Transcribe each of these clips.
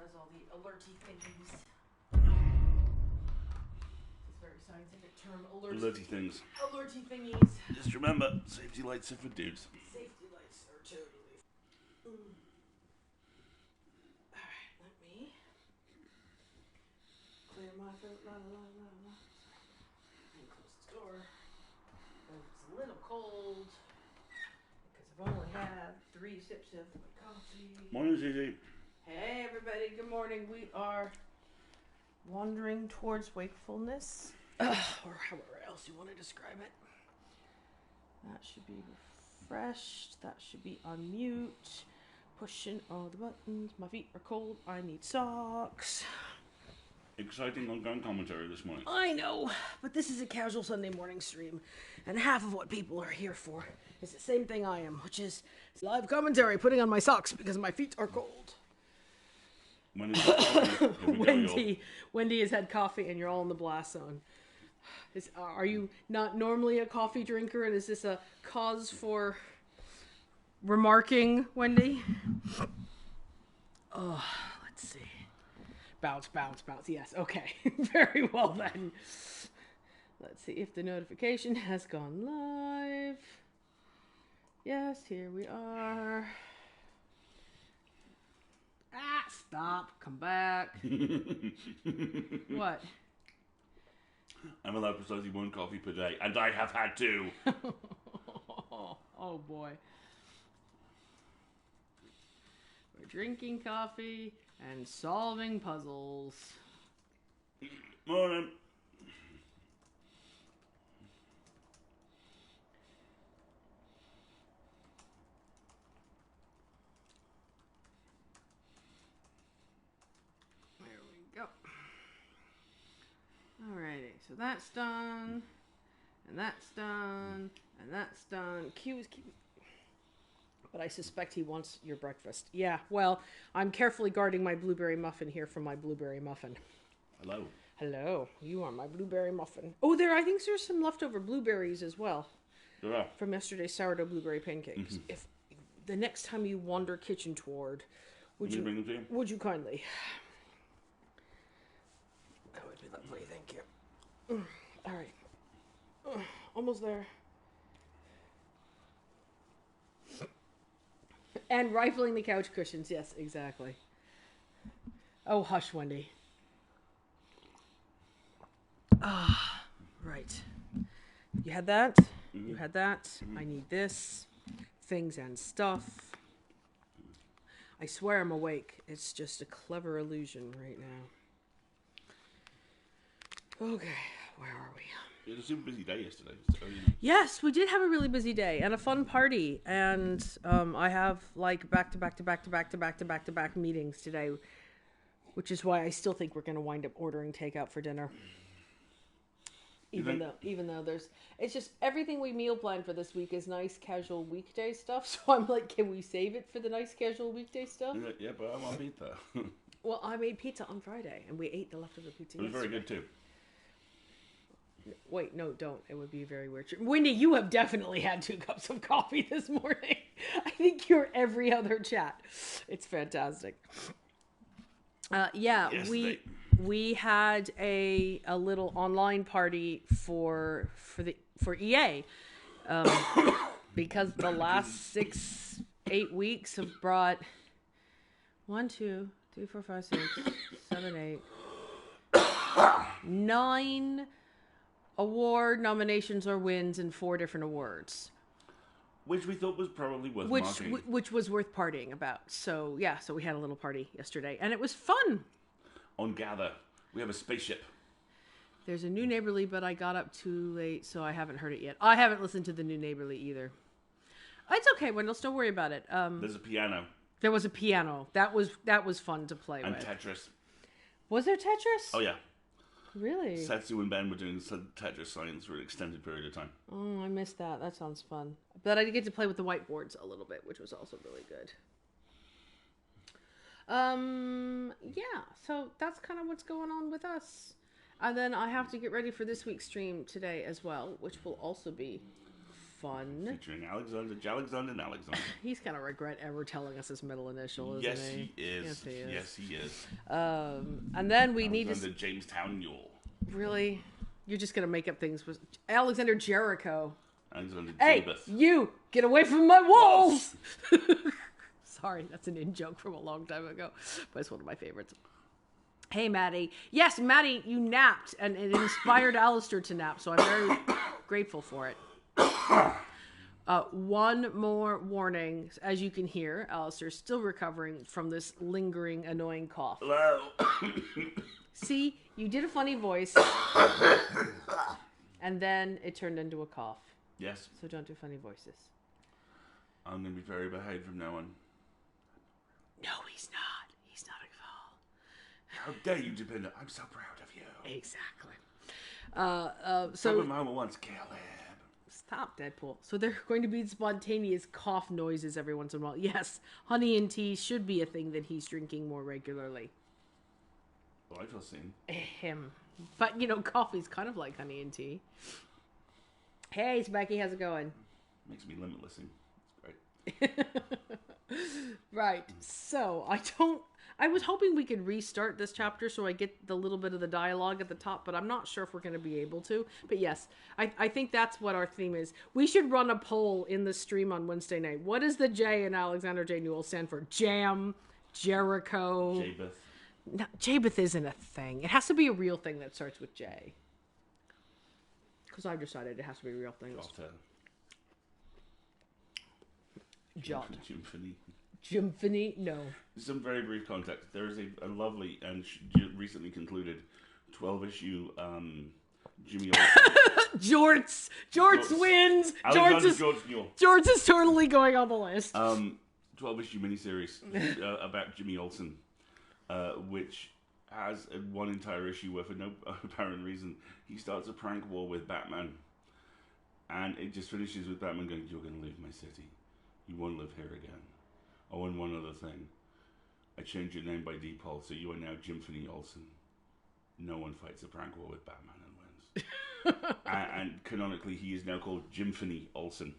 does all the alerty thingies. It's a very scientific term, Alerty things. Alerty thingies. Just remember, safety lights are for dudes. Safety lights are totally... Alright, let me clear my throat. And close the door. It's a little cold because I've only had 3 sips of my coffee. Morning, ZZ. Hey everybody, good morning. We are wandering towards wakefulness, or however else you want to describe it. That should be refreshed. That should be on mute. Pushing all the buttons. My feet are cold. I need socks. Exciting ongoing commentary this morning. I know, but this is a casual Sunday morning stream, and half of what people are here for is the same thing I am, which is live commentary, putting on my socks because my feet are cold. Wendy has had coffee, and you're all in the blast zone. Are you not normally a coffee drinker, and is this a cause for remarking, Wendy? Oh, let's see. Bounce. Yes, okay. Very well then. Let's see if the notification has gone live. Yes, here we are. Stop. Come back. What? I'm allowed precisely 1 coffee per day, and I have had 2. Oh boy. We're drinking coffee and solving puzzles. Morning. There we go. Alrighty, so that's done, and that's done, and that's done. Q is keeping... But I suspect he wants your breakfast. Yeah, well, I'm carefully guarding my blueberry muffin here from my blueberry muffin. Hello. Hello, you are my blueberry muffin. Oh, I think there's some leftover blueberries as well. Yeah. From yesterday's sourdough blueberry pancakes. Mm-hmm. If the next time you wander kitchen toward, would you bring them to you? Would you kindly? That would be lovely, thank you. All right. Almost there. And rifling the couch cushions. Yes, exactly. Oh, hush, Wendy. Ah, right. You had that? Mm-hmm. You had that? Mm-hmm. I need this. Things and stuff. I swear I'm awake. It's just a clever illusion right now. Okay, where are we? It was a super busy day yesterday. Yes, we did have a really busy day and a fun party. And I have like back-to-back meetings today, which is why I still think we're going to wind up ordering takeout for dinner. Even though it's just everything we meal plan for this week is nice casual weekday stuff. So I'm like, can we save it for the nice casual weekday stuff? Yeah, but I want pizza. Well, I made pizza on Friday and we ate the leftover pizza. It was very good too. Wait, no, don't. It would be very weird. Wendy, you have definitely had 2 cups of coffee this morning. I think you're every other chat. It's fantastic. Yes, we had a little online party for EA because the last 6-8 weeks have brought 1, 2, 3, 4, 5, 6, 7, 8, 9 award nominations or wins in 4 different awards. Which we thought was probably worth marking. Which was worth partying about. So, yeah, so we had a little party yesterday, and it was fun. On Gather, we have a spaceship. There's a new Neighborly, but I got up too late, so I haven't heard it yet. I haven't listened to the new Neighborly either. It's okay, Wendell, don't worry about it. There's a piano. There was a piano. That was fun to play and with. And Tetris. Was there Tetris? Oh, yeah. Really? Setsu and Ben were doing Tetris science for an extended period of time. Oh, I missed that. That sounds fun. But I did get to play with the whiteboards a little bit, which was also really good. Yeah, so that's kind of what's going on with us. And then I have to get ready for this week's stream today as well, which will also be fun. Featuring Alexander, Jalexander, and Alexander. He's gonna regret ever telling us his middle initial, isn't Yes, he? he is. Yes, he is. Yes, he is. And then we need Alexander to... Jamestown Mule. Really? You're just gonna make up things with... Alexander Jericho. Alexander Hey, Jabeth. you! Get away from my walls! Sorry, that's an in-joke from a long time ago. But it's one of my favorites. Hey, Maddie. Yes, Maddie, you napped, and it inspired Alistair to nap, so I'm very grateful for it. One more warning. As you can hear, Alistair's still recovering from this lingering, annoying cough. Hello. See, you did a funny voice, and then it turned into a cough. Yes. So don't do funny voices. I'm going to be very behaved from now on. No, he's not. He's not at all. How dare you, Dependent? I'm so proud of you. Exactly. So Mama wants to kill him. Stop, Deadpool. So there are going to be spontaneous cough noises every once in a while. Yes, honey and tea should be a thing that he's drinking more regularly. Well, I feel seen. Him. But, coffee's kind of like honey and tea. Hey, Becky, how's it going? Makes me limitlessing. It's great. Right. So, I was hoping we could restart this chapter so I get the little bit of the dialogue at the top, but I'm not sure if we're going to be able to. But yes, I think that's what our theme is. We should run a poll in the stream on Wednesday night. What does the J in Alexander J. Newell stand for? Jam, Jericho. Jabeth. No, Jabeth isn't a thing. It has to be a real thing that starts with J. Because I've decided it has to be real things. Jot. Jimphony? No. Some very brief context. There is a lovely and recently concluded 12-issue Jimmy Olsen. Jorts wins! Jorts is totally going on the list. 12-issue miniseries about Jimmy Olsen, which has one entire issue where, for no apparent reason, he starts a prank war with Batman. And it just finishes with Batman going, "You're going to leave my city. You won't live here again. Oh, and one other thing. I changed your name by default, so you are now Jimphony Olsen. No one fights a prank war with Batman and wins." and canonically, he is now called Jimphony Olsen.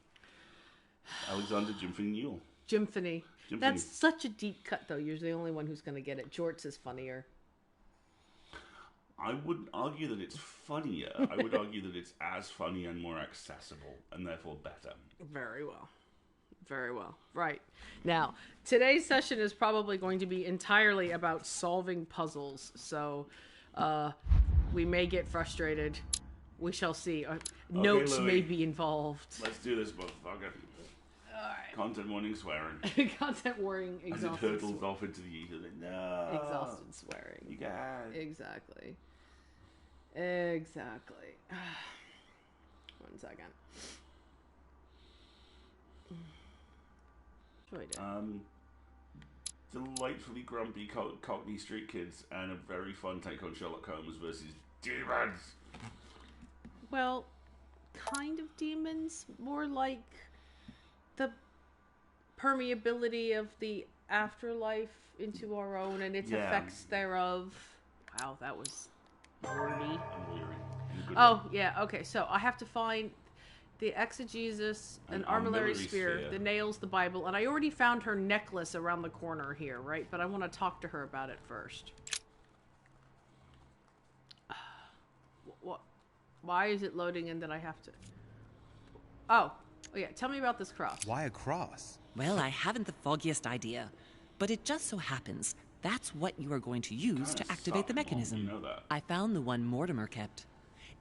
Alexander Jimphony Newell. Jimphony. That's such a deep cut, though. You're the only one who's going to get it. Jorts is funnier. I wouldn't argue that it's funnier. I would argue that it's as funny and more accessible, and therefore better. Very well. Very well. Right. Now, today's session is probably going to be entirely about solving puzzles. So, we may get frustrated. We shall see. Notes Louis, may be involved. Let's do this, motherfucker. Alright. Content warning swearing. Content warning, exhausted. As it hurtles off into the ether. No. Exhausted swearing. You guys. Exactly. One second. Delightfully grumpy Cockney street kids and a very fun take on Sherlock Holmes versus demons. Well, kind of demons. More like the permeability of the afterlife into our own and its effects thereof. Wow, that was wordy. Oh, yeah, okay. So I have to find the exegesis, an armillary sphere, the nails, the Bible, and I already found her necklace around the corner here, right? But I want to talk to her about it first. What? Why is it loading and then I have to... Oh, yeah, tell me about this cross. Why a cross? Well, I haven't the foggiest idea, but it just so happens that's what you are going to use to activate the mechanism. You know that. I found the one Mortimer kept.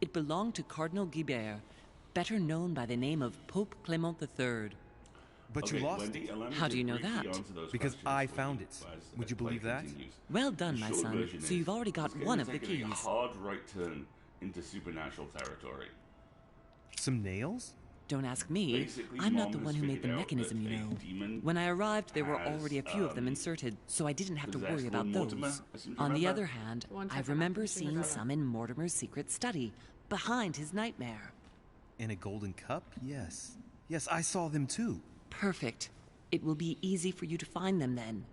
It belonged to Cardinal Guibert, better known by the name of Pope Clement III. But you lost Wendy, it. How do you know that? Because I found it. Would you believe that? Well done, my son. So you've already got one of the keys. A hard right turn into supernatural territory. Some nails? Don't ask me. Basically, I'm not Mom the one has who made the figured out mechanism, that you a know. demon When I arrived, there were has, already a few of them inserted, so I didn't have to possessed worry about little Mortimer, those. I seem to On the remember. other hand, One I second, remember I can figure seeing that some in Mortimer's secret study, behind his nightmare. In a golden cup? Yes. Yes, I saw them too. Perfect. It will be easy for you to find them then.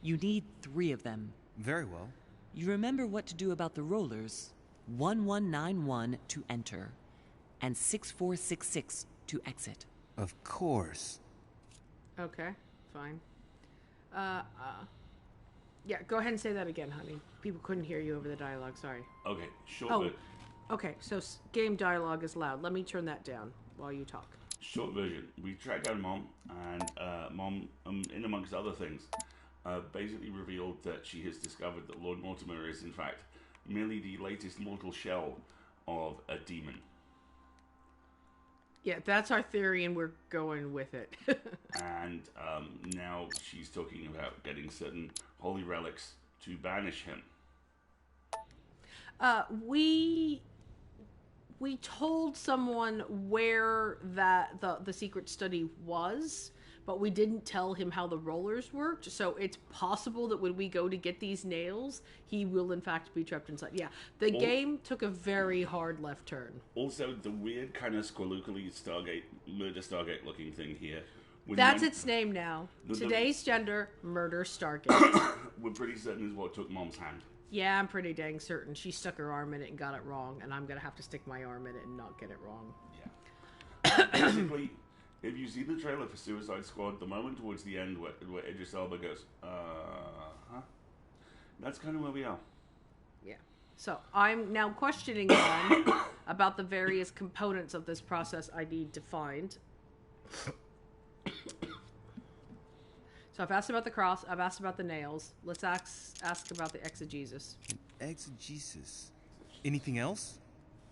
You need 3 of them. Very well. You remember what to do about the rollers. 1191 to enter, and 6466 to exit. Of course. Okay, fine. Yeah, go ahead and say that again, honey. People couldn't hear you over the dialogue, sorry. Okay, short Oh, okay, so game dialogue is loud. Let me turn that down while you talk. Short version. We tracked down Mom, and Mom, in amongst other things, basically revealed that she has discovered that Lord Mortimer is, in fact, merely the latest mortal shell of a demon. Yeah, that's our theory, and we're going with it. And now she's talking about getting certain holy relics to banish him. We told someone where that the secret study was, but we didn't tell him how the rollers worked. So it's possible that when we go to get these nails, he will in fact be trapped inside. Yeah, the game took a very hard left turn. Also, the weird kind of squalukely murder Stargate looking thing here. That's its name now. Today's gender, Murder Stargate. We're pretty certain is what took Mom's hand. Yeah, I'm pretty dang certain. She stuck her arm in it and got it wrong, and I'm going to have to stick my arm in it and not get it wrong. Yeah. Basically, if you see the trailer for Suicide Squad, the moment towards the end where Idris Elba goes, that's kind of where we are. Yeah. So I'm now questioning Mom about the various components of this process I need to find. So I've asked about the cross. I've asked about the nails. Let's ask about the exegesis. Exegesis. Anything else?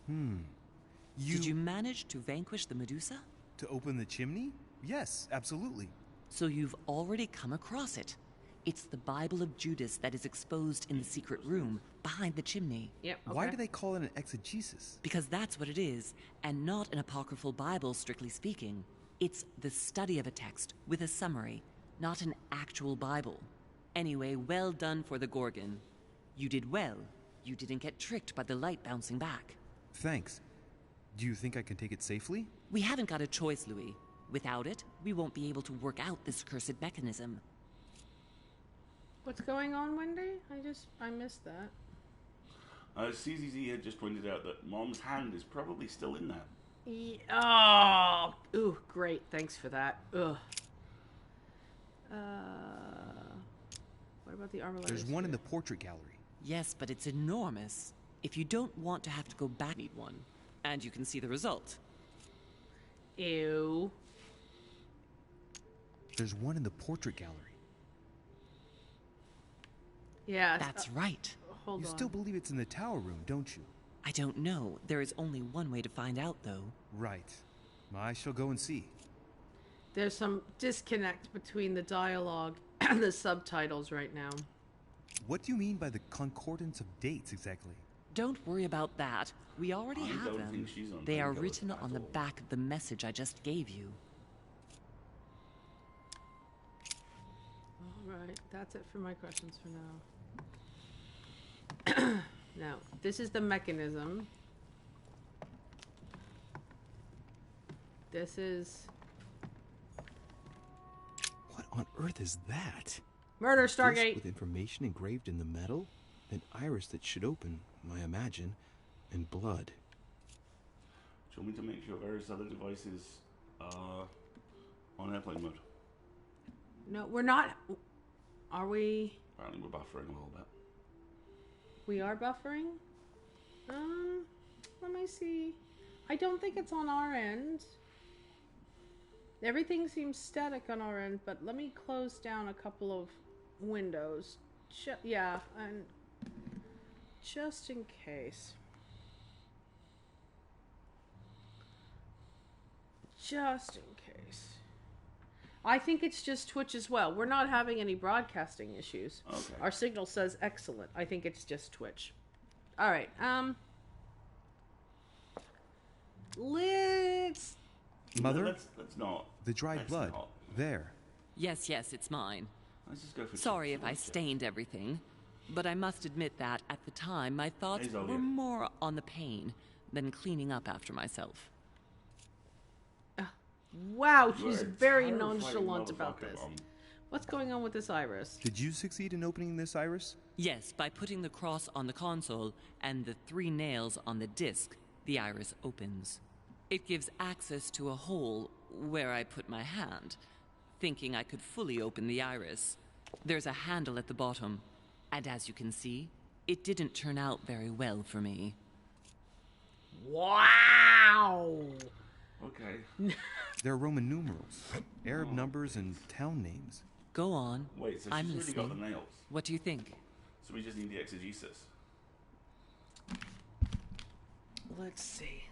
Did you manage to vanquish the Medusa? To open the chimney? Yes, absolutely. So you've already come across it. It's the Bible of Judas that is exposed in the secret room behind the chimney. Yep. Okay. Why do they call it an exegesis? Because that's what it is, and not an apocryphal Bible, strictly speaking. It's the study of a text with a summary, not an actual Bible. Anyway, well done for the Gorgon. You did well. You didn't get tricked by the light bouncing back. Thanks. Do you think I can take it safely? We haven't got a choice, Louis. Without it, we won't be able to work out this cursed mechanism. What's going on, Wendy? I missed that. CZZ had just pointed out that Mom's hand is probably still in there. Oh, ooh, great. Thanks for that. Ugh. What about the armor? There's one in the portrait gallery. Yes, but it's enormous. If you don't want to have to go back, need one. And you can see the result. Ew. There's one in the portrait gallery. Yeah. That's right. Hold You on. still believe it's in the tower room, don't you? I don't know. There is only one way to find out, though. Right. I shall go and see. There's some disconnect between the dialogue and the subtitles right now. What do you mean by the concordance of dates, exactly? Don't worry about that. We already I have don't them. think she's on They are painkillers written at on the all. back of the message I just gave you. Alright, that's it for my questions for now. Now, this is the mechanism. This is What on earth is that? Murder Disc Stargate. with information engraved in the metal? An iris that should open, I imagine, and blood. Do you want me to make sure various other devices are on airplane mode? No, we're not. Are we? Apparently we're buffering a little bit. We are buffering? Let me see. I don't think it's on our end. Everything seems static on our end, but let me close down a couple of windows. Yeah, and just in case. Just in case. I think it's just Twitch as well. We're not having any broadcasting issues. Okay. Our signal says excellent. I think it's just Twitch. All right. Let's. Mother, No, let's not. the dried Let's blood. not. There. Yes, it's mine. Let's just go for Sorry some if I shit. stained everything, but I must admit that at the time my thoughts Hey, Zolia. were more on the pain than cleaning up after myself. Wow, You're she's a very terrifying nonchalant about motherfucker, this. Mom. What's going on with this iris? Did you succeed in opening this iris? Yes, by putting the cross on the console and the 3 nails on the disc, the iris opens. It gives access to a hole where I put my hand, thinking I could fully open the iris. There's a handle at the bottom, and as you can see, it didn't turn out very well for me. Wow! Okay. There are Roman numerals, Arab numbers, and town names. Go on. Wait, so I'm she's really got listening. the nails. What do you think? So we just need the exegesis. Let's see.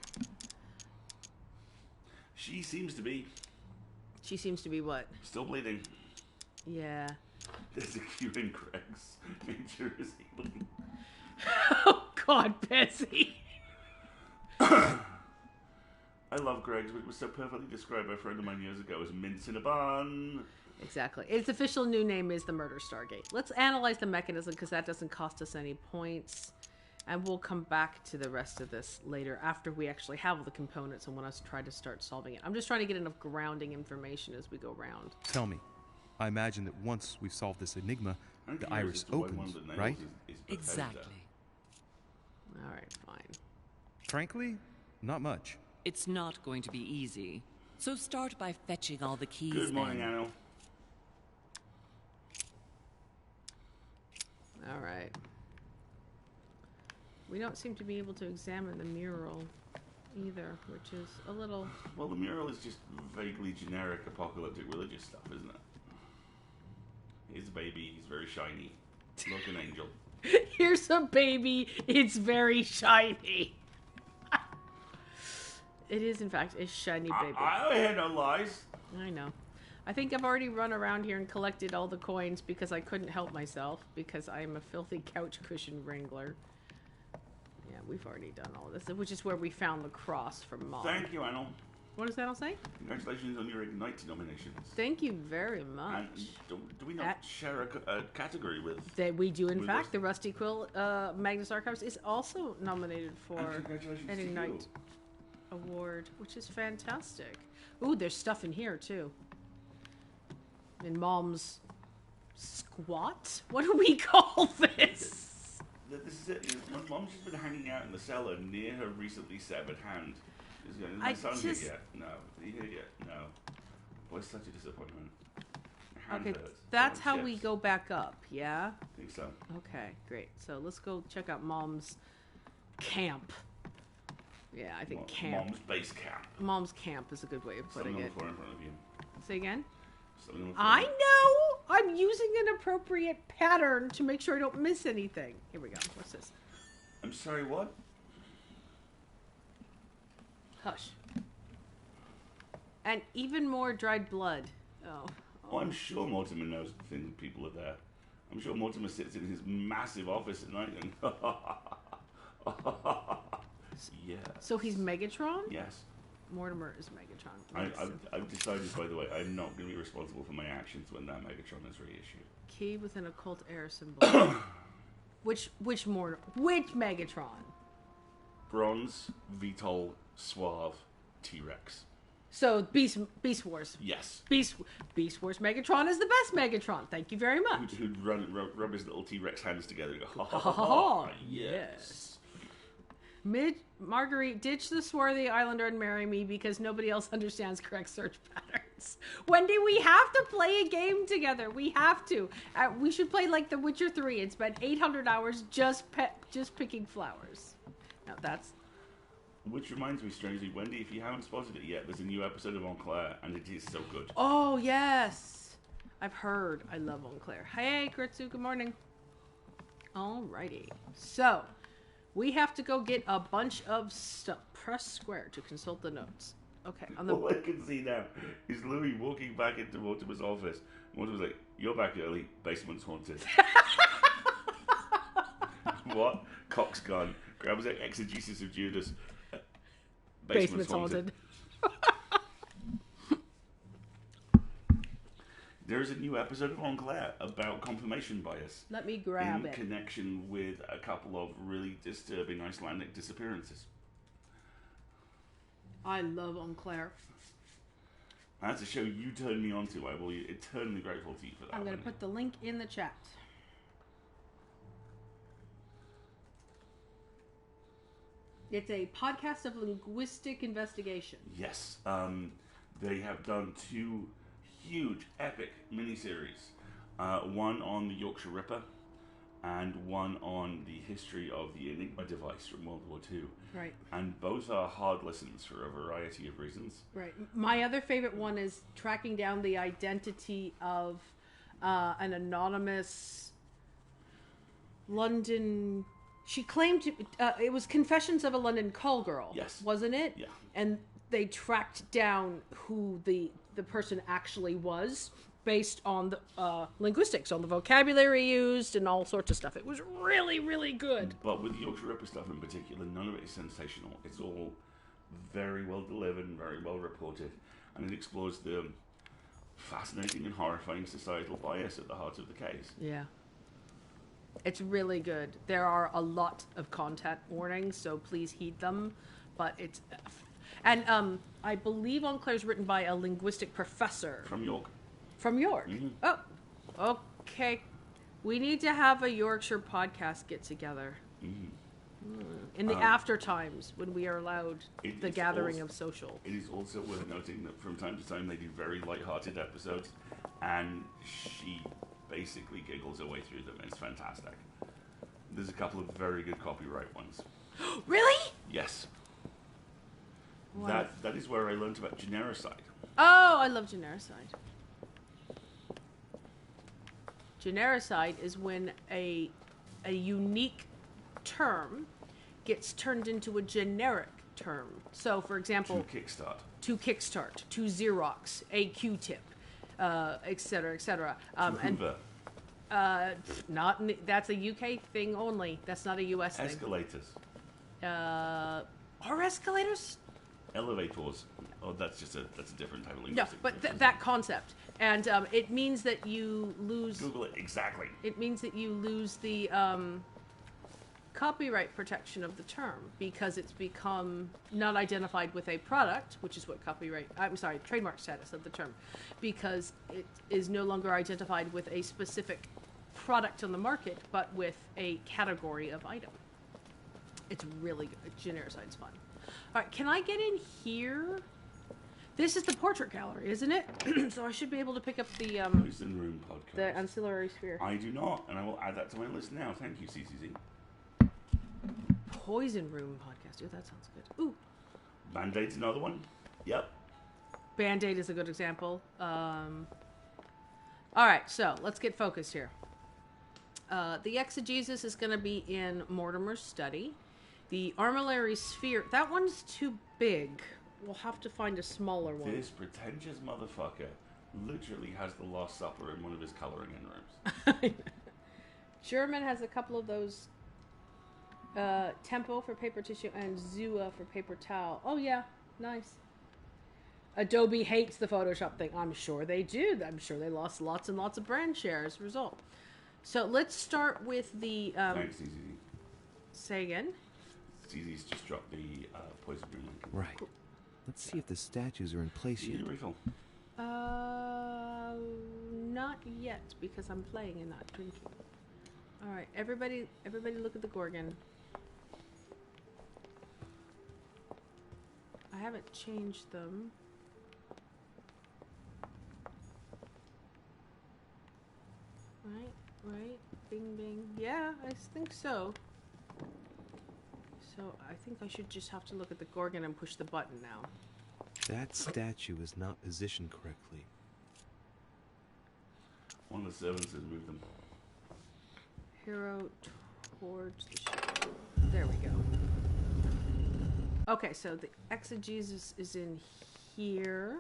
She seems to be She seems to be what? still bleeding. Yeah. There's a cue in Greg's nature is healing. Oh, God, Bessie. I love Greg's, which was so perfectly described by a friend of mine years ago as mince in a bun. Exactly. Its official new name is the Murder Stargate. Let's analyze the mechanism because that doesn't cost us any points. And we'll come back to the rest of this later after we actually have all the components and when us try to start solving it. I'm just trying to get enough grounding information as we go around. Tell me, I imagine that once we've solved this enigma, I'm the curious iris as to why one opens, of the nails right? is Bethesda. Exactly. All right, fine. Frankly, not much. It's not going to be easy. So start by fetching all the keys. Good morning, then. Anil. All right. We don't seem to be able to examine the mural either, which is a little... Well, the mural is just vaguely generic apocalyptic religious stuff, isn't it? Here's a baby, he's very shiny. Look, an angel. Here's a baby, it's very shiny. It is, in fact, a shiny baby. I hear no lies. I know. I think I've already run around here and collected all the coins because I couldn't help myself because I am a filthy couch cushion wrangler. Yeah, we've already done all this, which is where we found the cross from Mom. Thank you, Anil. What does that all say? Congratulations on your Ignite nominations. Thank you very much. And do we not share a category with... That we do, in with fact. us? The Rusty Quill Magnus Archives is also nominated for And congratulations an to Ignite you. award, which is fantastic. Ooh, there's stuff in here too. In Mom's squat? What do we call this? This is it. My mom's just been hanging out in the cellar near her recently severed hand. She's going, is my son here yet? No. Is he here yet? No. Boy, such a disappointment. Her hand Okay, hurts. that's Oh, how shit. we go back up, yeah? I think so. Okay, great. So let's go check out Mom's camp. Yeah, I think camp. Mom's base camp. Mom's camp is a good way of putting Something on it. the floor in front of you. Say again? Something on the floor. I know! I'm using an appropriate pattern to make sure I don't miss anything. Here we go. What's this? I'm sorry, what? Hush. And even more dried blood. Oh. Oh, I'm sure Mortimer knows things people are there. I'm sure Mortimer sits in his massive office at night and... Yes. So he's Megatron? Yes. Mortimer is Megatron. I've decided, by the way, I'm not going to be responsible for my actions when that Megatron is reissued. Key with an occult air symbol. Which Megatron? Bronze, VTOL, Suave, T-Rex. So Beast Wars. Yes. Beast Wars Megatron is the best Megatron. Thank you very much. Who'd rub his little T-Rex hands together and go, Ha ha ha. yes. Marguerite, ditch the swarthy islander and marry me because nobody else understands correct search patterns. Wendy, we have to play a game together. We have to. We should play like The Witcher 3 and spend 800 hours just picking flowers. Now that's... Which reminds me, strangely, Wendy, if you haven't spotted it yet, there's a new episode of En Clair, and it is so good. Oh, yes. I've heard. I love Enclair. Hey, Kritsu, good morning. Alrighty. So... we have to go get a bunch of stuff. Press square to consult the notes. Okay. On the All I can see now is Louis walking back into Mortimer's office. Mortimer's like, "You're back early. Basement's haunted." What? Cock's gone. Grabs an exegesis of Judas. Basement's haunted. There is a new episode of En Clair about confirmation bias. Let me grab in it. connection with a couple of really disturbing Icelandic disappearances. I love Enclair. That's a show you turned me on to. I will be eternally grateful to you for that. I'm going to put the link in the chat. It's a podcast of linguistic investigation. Yes. they have done 2 huge, epic miniseries. One on the Yorkshire Ripper, and one on the history of the Enigma device from World War II. Right. And both are hard listens for a variety of reasons. Right. My other favorite one is tracking down the identity of an anonymous London... She claimed it was Confessions of a London Call Girl. Yes. Wasn't it? Yeah. And they tracked down who the person actually was based on the linguistics, on the vocabulary used and all sorts of stuff. It was really, really good. But with the Yorkshire Ripper stuff in particular, none of it is sensational. It's all very well delivered and very well reported. And it explores the fascinating and horrifying societal bias at the heart of the case. Yeah. It's really good. There are a lot of content warnings, so please heed them. But it's... And I believe Enclair's written by a linguistic professor. From York. From York? Mm-hmm. Oh, okay. We need to have a Yorkshire podcast get together. Mm-hmm. In the after times, when we are allowed the gathering of social. It is also worth noting that from time to time they do very light-hearted episodes, and she basically giggles her way through them. It's fantastic. There's a couple of very good copyright ones. Really? Yes. What? That is where I learned about genericide. Oh, I love genericide. Genericide is when a unique term gets turned into a generic term. So, for example... To Kickstart. To Xerox. A Q-tip. Et cetera, et cetera. Hoover. That's a UK thing only. That's not a US thing. Escalators. Are escalators? Elevators. Oh, that's a different type of No, linguistic. but that concept. And it means that you lose... Google it, exactly. It means that you lose the copyright protection of the term because it's become not identified with a product, which is what trademark status of the term, because it is no longer identified with a specific product on the market, but with a category of item. It's really good. Genericide's fun. All right, can I get in here? This is the portrait gallery, isn't it? So I should be able to pick up the Poison Room podcast. the ancillary sphere. I do not, and I will add that to my list now. Thank you, CCZ. Poison Room podcast. Ooh, that sounds good. Ooh, Band-Aid's another one. Yep. Band-Aid is a good example. All right, so let's get focused here. The exegesis is going to be in Mortimer's study. The armillary sphere, that one's too big. We'll have to find a smaller one. This pretentious motherfucker literally has the Last Supper in one of his colouring in rooms. German has a couple of those. Tempo for paper tissue and Zua for paper towel. Oh yeah, nice. Adobe hates the Photoshop thing. I'm sure they do. I'm sure they lost lots and lots of brand share as a result. So let's start with the... Thanks, CCZ. Say again? CCZ's just dropped the Poison Room link. Right. Let's see if the statues are in place You yet. need a refill. Not yet, because I'm playing and not drinking. All right, everybody look at the Gorgon. I haven't changed them. Right, bing, bing. Yeah, I think so. So I think I should just have to look at the Gorgon and push the button now. That statue is not positioned correctly. One of the servants has moved them. Hero towards the ship. There we go. Okay, so the exegesis is in here.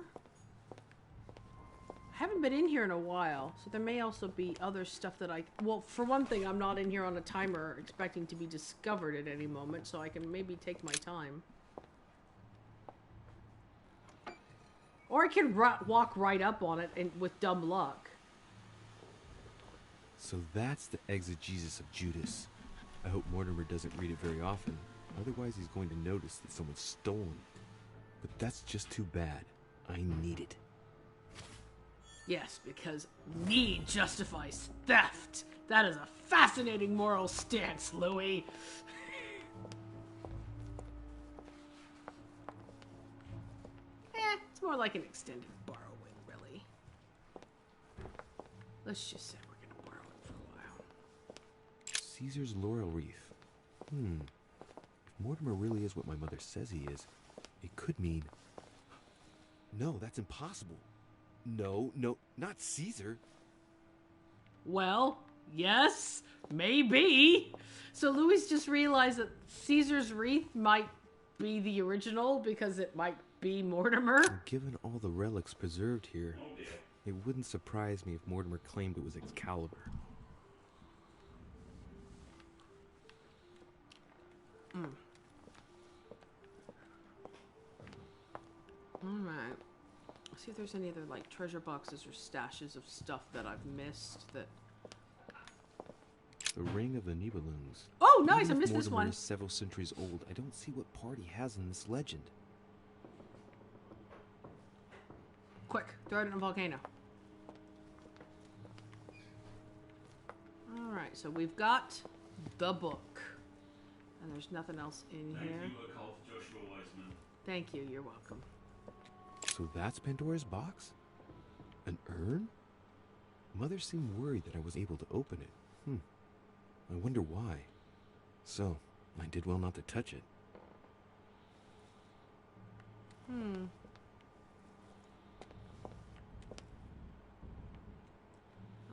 I haven't been in here in a while, so there may also be other stuff that well, for one thing, I'm not in here on a timer expecting to be discovered at any moment, so I can maybe take my time. Or I can walk right up on it with dumb luck. So that's the exegesis of Judas. I hope Mortimer doesn't read it very often. Otherwise, he's going to notice that someone's stolen. But that's just too bad. I need it. Yes, because need justifies theft. That is a fascinating moral stance, Louis. It's more like an extended borrowing, really. Let's just say we're gonna borrow it for a while. Caesar's laurel wreath. If Mortimer really is what my mother says he is, it could mean... No, that's impossible. No, not Caesar. Well, yes, maybe. So Louis just realized that Caesar's wreath might be the original because it might be Mortimer. And given all the relics preserved here, it wouldn't surprise me if Mortimer claimed it was Excalibur. Alright. Let's see if there's any other, like, treasure boxes or stashes of stuff that I've missed that... The Ring of the Nibelungs. Oh, nice! Even I if missed this Mortimer one. is several centuries old, I don't see what part he has in this legend. Quick, throw it in a volcano. Alright, so we've got the book. And there's nothing else in here. Thank you, occult Joshua Weissman. Thank you, you're welcome. So that's Pandora's box? An urn? Mother seemed worried that I was able to open it. I wonder why. So, I did well not to touch it.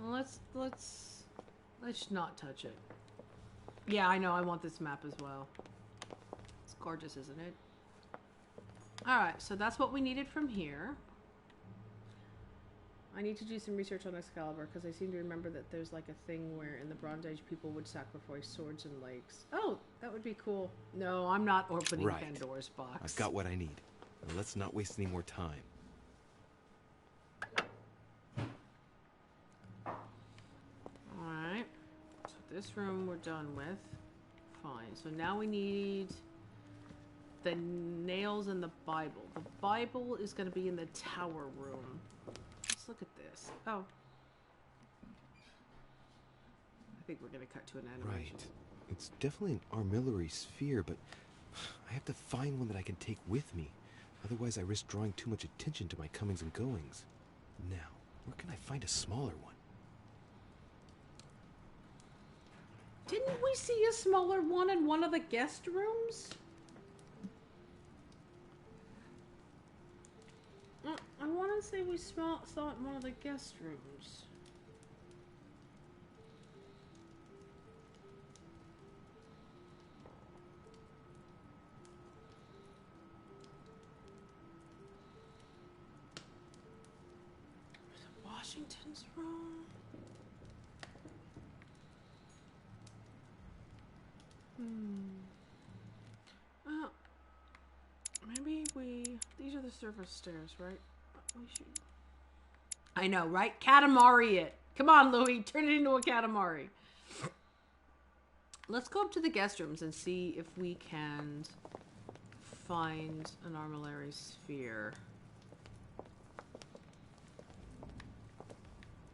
Let's not touch it. Yeah, I know, I want this map as well. It's gorgeous, isn't it? Alright, so that's what we needed from here. I need to do some research on Excalibur, because I seem to remember that there's like a thing where in the Bronze Age people would sacrifice swords and legs. Oh, that would be cool. No, I'm not opening Right. Pandora's box. I've got what I need. Now let's not waste any more time. Alright, so this room we're done with. Fine, so now we need the nails and the Bible. The Bible is going to be in the tower room. Let's look at this. Oh. I think we're going to cut to an animation. Right. It's definitely an armillary sphere, but I have to find one that I can take with me. Otherwise, I risk drawing too much attention to my comings and goings. Now, where can I find a smaller one? Didn't we see a smaller one in one of the guest rooms? I want to say we saw it in one of the guest rooms. Was it Washington's room? Maybe these are the surface stairs, right? We should... I know, right? Katamari it. Come on, Louis. Turn it into a Katamari. Let's go up to the guest rooms and see if we can find an armillary sphere.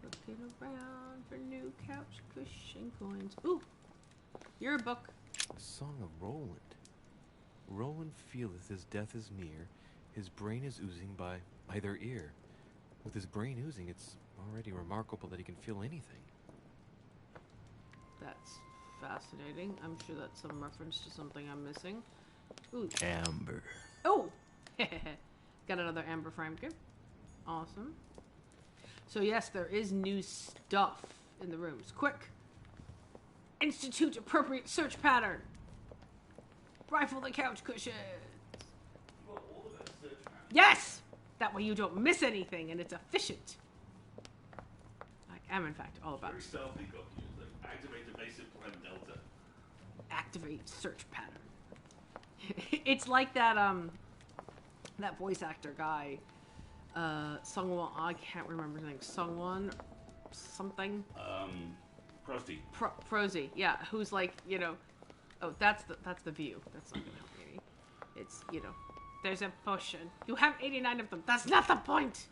Looking around for new couch cushion coins. Ooh! You're a book. A song of Roland. Roland feeleth his death is near. His brain is oozing by either ear. With his brain oozing, it's already remarkable that he can feel anything. That's fascinating. I'm sure that's some reference to something I'm missing. Ooh. Amber. Oh! Got another amber frame. Good. Awesome. So yes, there is new stuff in the rooms. Quick! Institute appropriate search pattern! Rifle the couch cushions! Yes! That way you don't miss anything and it's efficient. I am, in fact, all about Very stealthy, got you. Like, activate evasive plan delta. activate search pattern. It's like that that voice actor guy, Sungwon. I can't remember his name. Sungwon, something. Prosty. Prosy, yeah. Who's like, you know, oh, that's the view. That's not gonna help me any. It's, you know, there's a potion. You have 89 of them. That's not the point.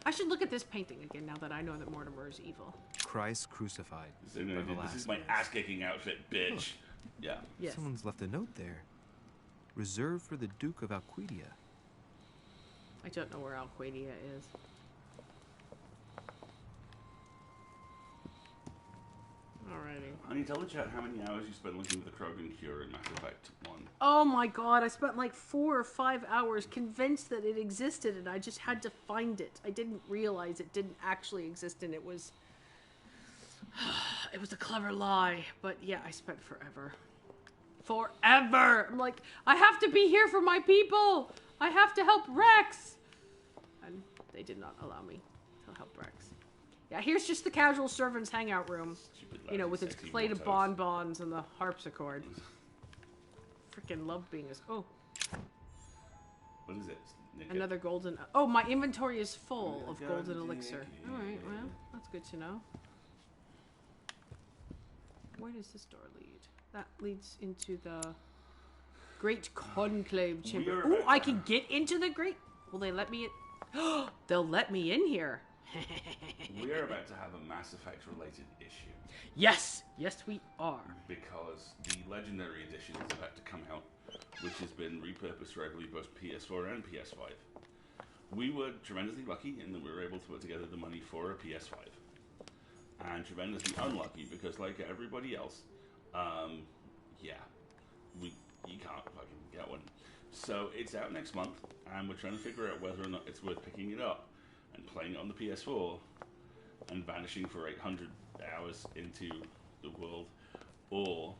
I should look at this painting again now that I know that Mortimer is evil. Christ crucified. So, no, by this is Velasquez. my ass-kicking outfit, bitch. Yeah. Yes. Someone's left a note there. Reserved for the Duke of Alquidia. I don't know where Alquadia is. Alrighty. Can you tell the chat how many hours you spent looking for the Krogan cure in Mass Effect 1? Oh my god, I spent like 4 or 5 hours convinced that it existed and I just had to find it. I didn't realize it didn't actually exist and it was... It was a clever lie. But yeah, I spent forever. Forever! I'm like, I have to be here for my people! I have to help Rex! And they did not allow me to help Rex. Yeah, here's just the casual servants hangout room. You know, with its plate of bonbons and the harpsichord. Freaking love being as... Oh. What is it? Another golden... Oh, my inventory is full of golden elixir. Alright, well, that's good to know. Where does this door lead? That leads into the Great Conclave Chamber. Oh, I can get into the Great... Will they let me in? They'll let me in here. We're about to have a Mass Effect related issue. Yes! Yes, we are. Because the Legendary Edition is about to come out, which has been repurposed for, I believe, both PS4 and PS5. We were tremendously lucky in that we were able to put together the money for a PS5. And tremendously unlucky because, like everybody else, you can't fucking get one. So it's out next month, and we're trying to figure out whether or not it's worth picking it up and playing it on the PS4 and vanishing for 800 hours into the world, or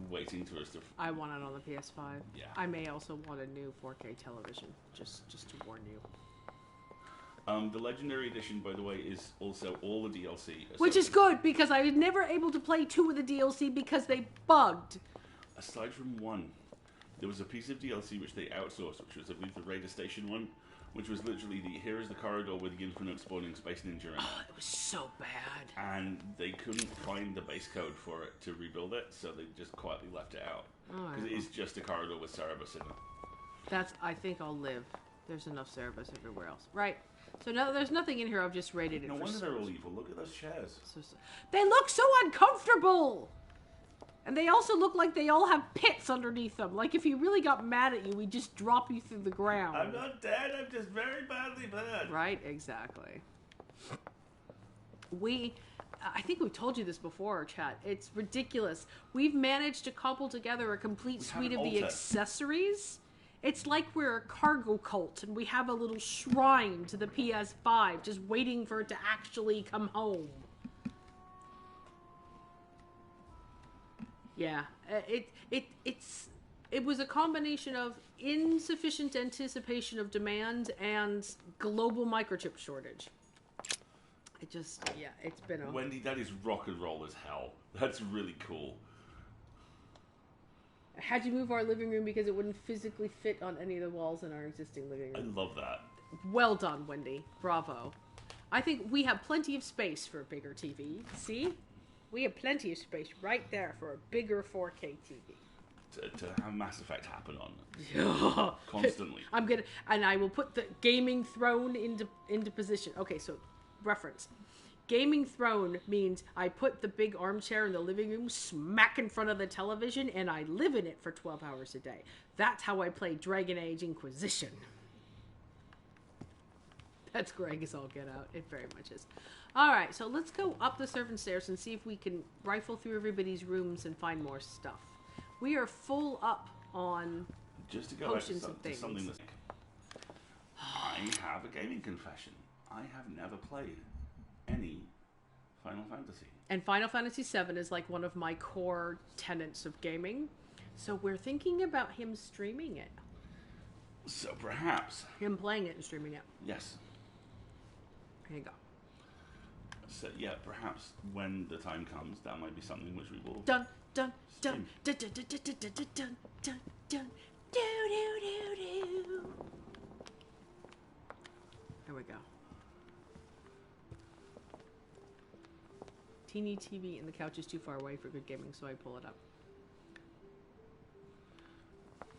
waiting to us to... I want it on the PS5. Yeah. I may also want a new 4K television, just to warn you. The Legendary Edition, by the way, is also all the DLC. Which is good, because I was never able to play 2 of the DLC because they bugged. Aside from 1, there was a piece of DLC which they outsourced, which was, I believe, the Raider Station one, which was literally here is the corridor with the infinite spawning Space Ninja in it. Oh, it was so bad. And they couldn't find the base code for it to rebuild it, so they just quietly left it out. Because it is just a corridor with Cerebus in it. I think I'll live. There's enough Cerebus everywhere else. Right. So no, there's nothing in here. I've just rated it. No wonder they're all evil. Look at those chairs. They look so uncomfortable! And they also look like they all have pits underneath them. Like if he really got mad at you, he'd just drop you through the ground. I'm not dead, I'm just very badly burned. Right, exactly. I think we've told you this before, chat. It's ridiculous. We've managed to cobble together a complete suite of the accessories. It's like we're a cargo cult and we have a little shrine to the PS5 just waiting for it to actually come home. Yeah, it was a combination of insufficient anticipation of demand and global microchip shortage. It's been a... Wendy, that is rock and roll as hell. That's really cool. I had to move our living room because it wouldn't physically fit on any of the walls in our existing living room. I love that. Well done, Wendy. Bravo. I think we have plenty of space for a bigger TV. See? We have plenty of space right there for a bigger 4K TV. To have Mass Effect happen on. Constantly. I will put the gaming throne into position. Okay, so reference. Gaming throne means I put the big armchair in the living room smack in front of the television and I live in it for 12 hours a day. That's how I play Dragon Age Inquisition. That's Greg as all get out. It very much is. Alright, so let's go up the servant stairs and see if we can rifle through everybody's rooms and find more stuff. We are full up on just to go potions back and things. Something that's... I have a gaming confession. I have never played any Final Fantasy. And Final Fantasy VII is like one of my core tenets of gaming. So we're thinking about him streaming it. So perhaps. Him playing it and streaming it. Yes. There you go. So yeah, perhaps when the time comes, that might be something which we will... Dun, dun, dun, dun, dun, dun, dun, dun, dun, dun, dun, dun, do, do, do, do. There we go. Teeny TV and the couch is too far away for good gaming, so I pull it up.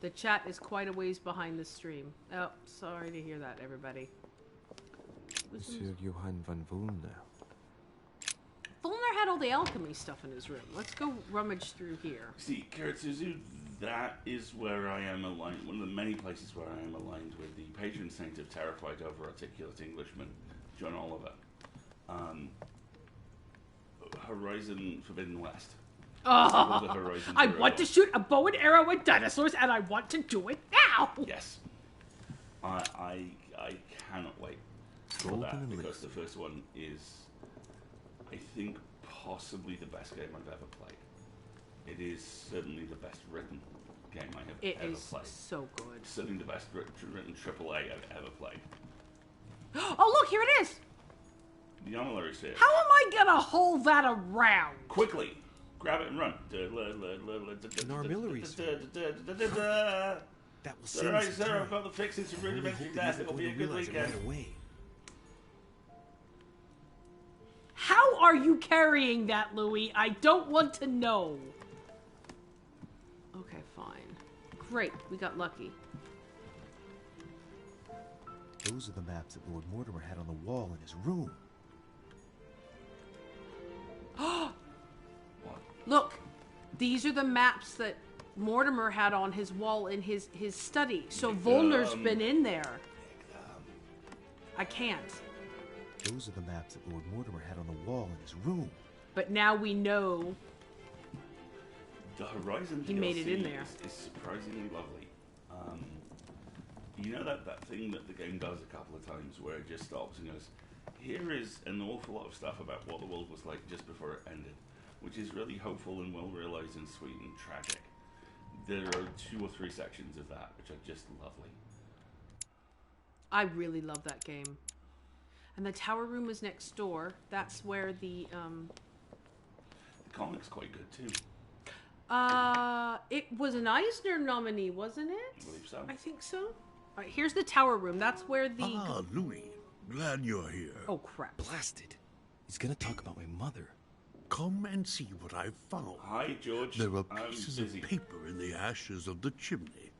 The chat is quite a ways behind the stream. Oh, sorry to hear that, everybody. Monsieur Johann van Vulner. Vulner had all the alchemy stuff in his room. Let's go rummage through here. See, Kiritsuzu, that is where I am aligned. One of the many places where I am aligned with the patron saint of terrified over-articulate Englishman, John Oliver. Horizon Forbidden West. Oh, The Horizon I Zero want to Dawn. shoot a bow and arrow at dinosaurs, and I want to do it now. Yes. I cannot wait for Golden that, and because the first one is, I think, possibly the best game I've ever played. It is certainly the best written game I have It ever is played. so good. Certainly the best written AAA I've ever played. Oh, look, here it is. The armillary sphere. How am I gonna hold that around? Quickly, grab it and run. An armillary sphere. That will save Alright, some sir, time. I've got the fixes for I really rudimentary hope that death. he's It'll going be a to good realize it weekend. right away. How are you carrying that, Louis? I don't want to know. Okay, fine. Great, we got lucky. Those are the maps that Lord Mortimer had on the wall in his room. Look, these are the maps that Mortimer had on his wall in his study. So Volner's been in there. I can't. Those are the maps that Lord Mortimer had on the wall in his room. But now we know. The Horizon He made it DLC in there. is surprisingly lovely. You know that thing that the game does a couple of times where it just stops and goes, here is an awful lot of stuff about what the world was like just before it ended, which is really hopeful and well realized and sweet and tragic. There are 2 or 3 sections of that which are just lovely. I really love that game. And the tower room was next door. That's where the The comic's quite good too. it was an Eisner nominee, wasn't it? I believe so. I think so. All right, here's the tower room. That's where the Ah, Louis. Glad you're here. Oh crap. Blasted. He's gonna talk about my mother. Come and see what I've found. Hi, George. There are I'm pieces busy. of paper in the ashes of the chimney.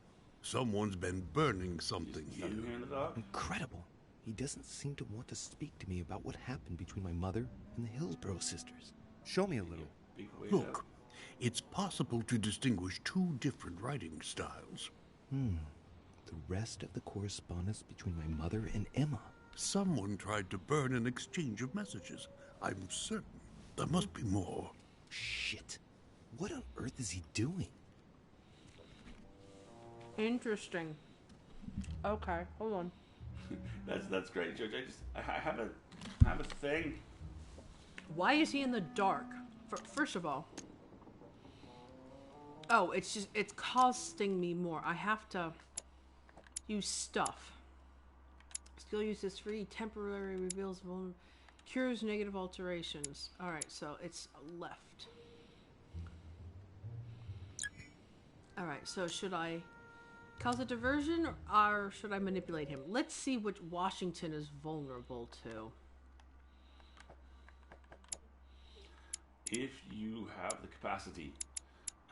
Someone's been burning something here. Something here in the dark? Incredible. He doesn't seem to want to speak to me about what happened between my mother and the Hillsborough sisters. Show me a little. Big weirdo. Look, it's possible to distinguish 2 different writing styles. The rest of the correspondence between my mother and Emma. Someone tried to burn an exchange of messages. I'm certain there must be more. Shit. What on earth is he doing? Interesting. Okay, hold on. That's great, George. I have a thing. Why is he in the dark? First of all. Oh, it's costing me more. I have to use stuff. Skill use is free. Temporary reveals cures negative alterations. Alright, so it's left. Alright, so should I cause a diversion or should I manipulate him? Let's see which Washington is vulnerable to. If you have the capacity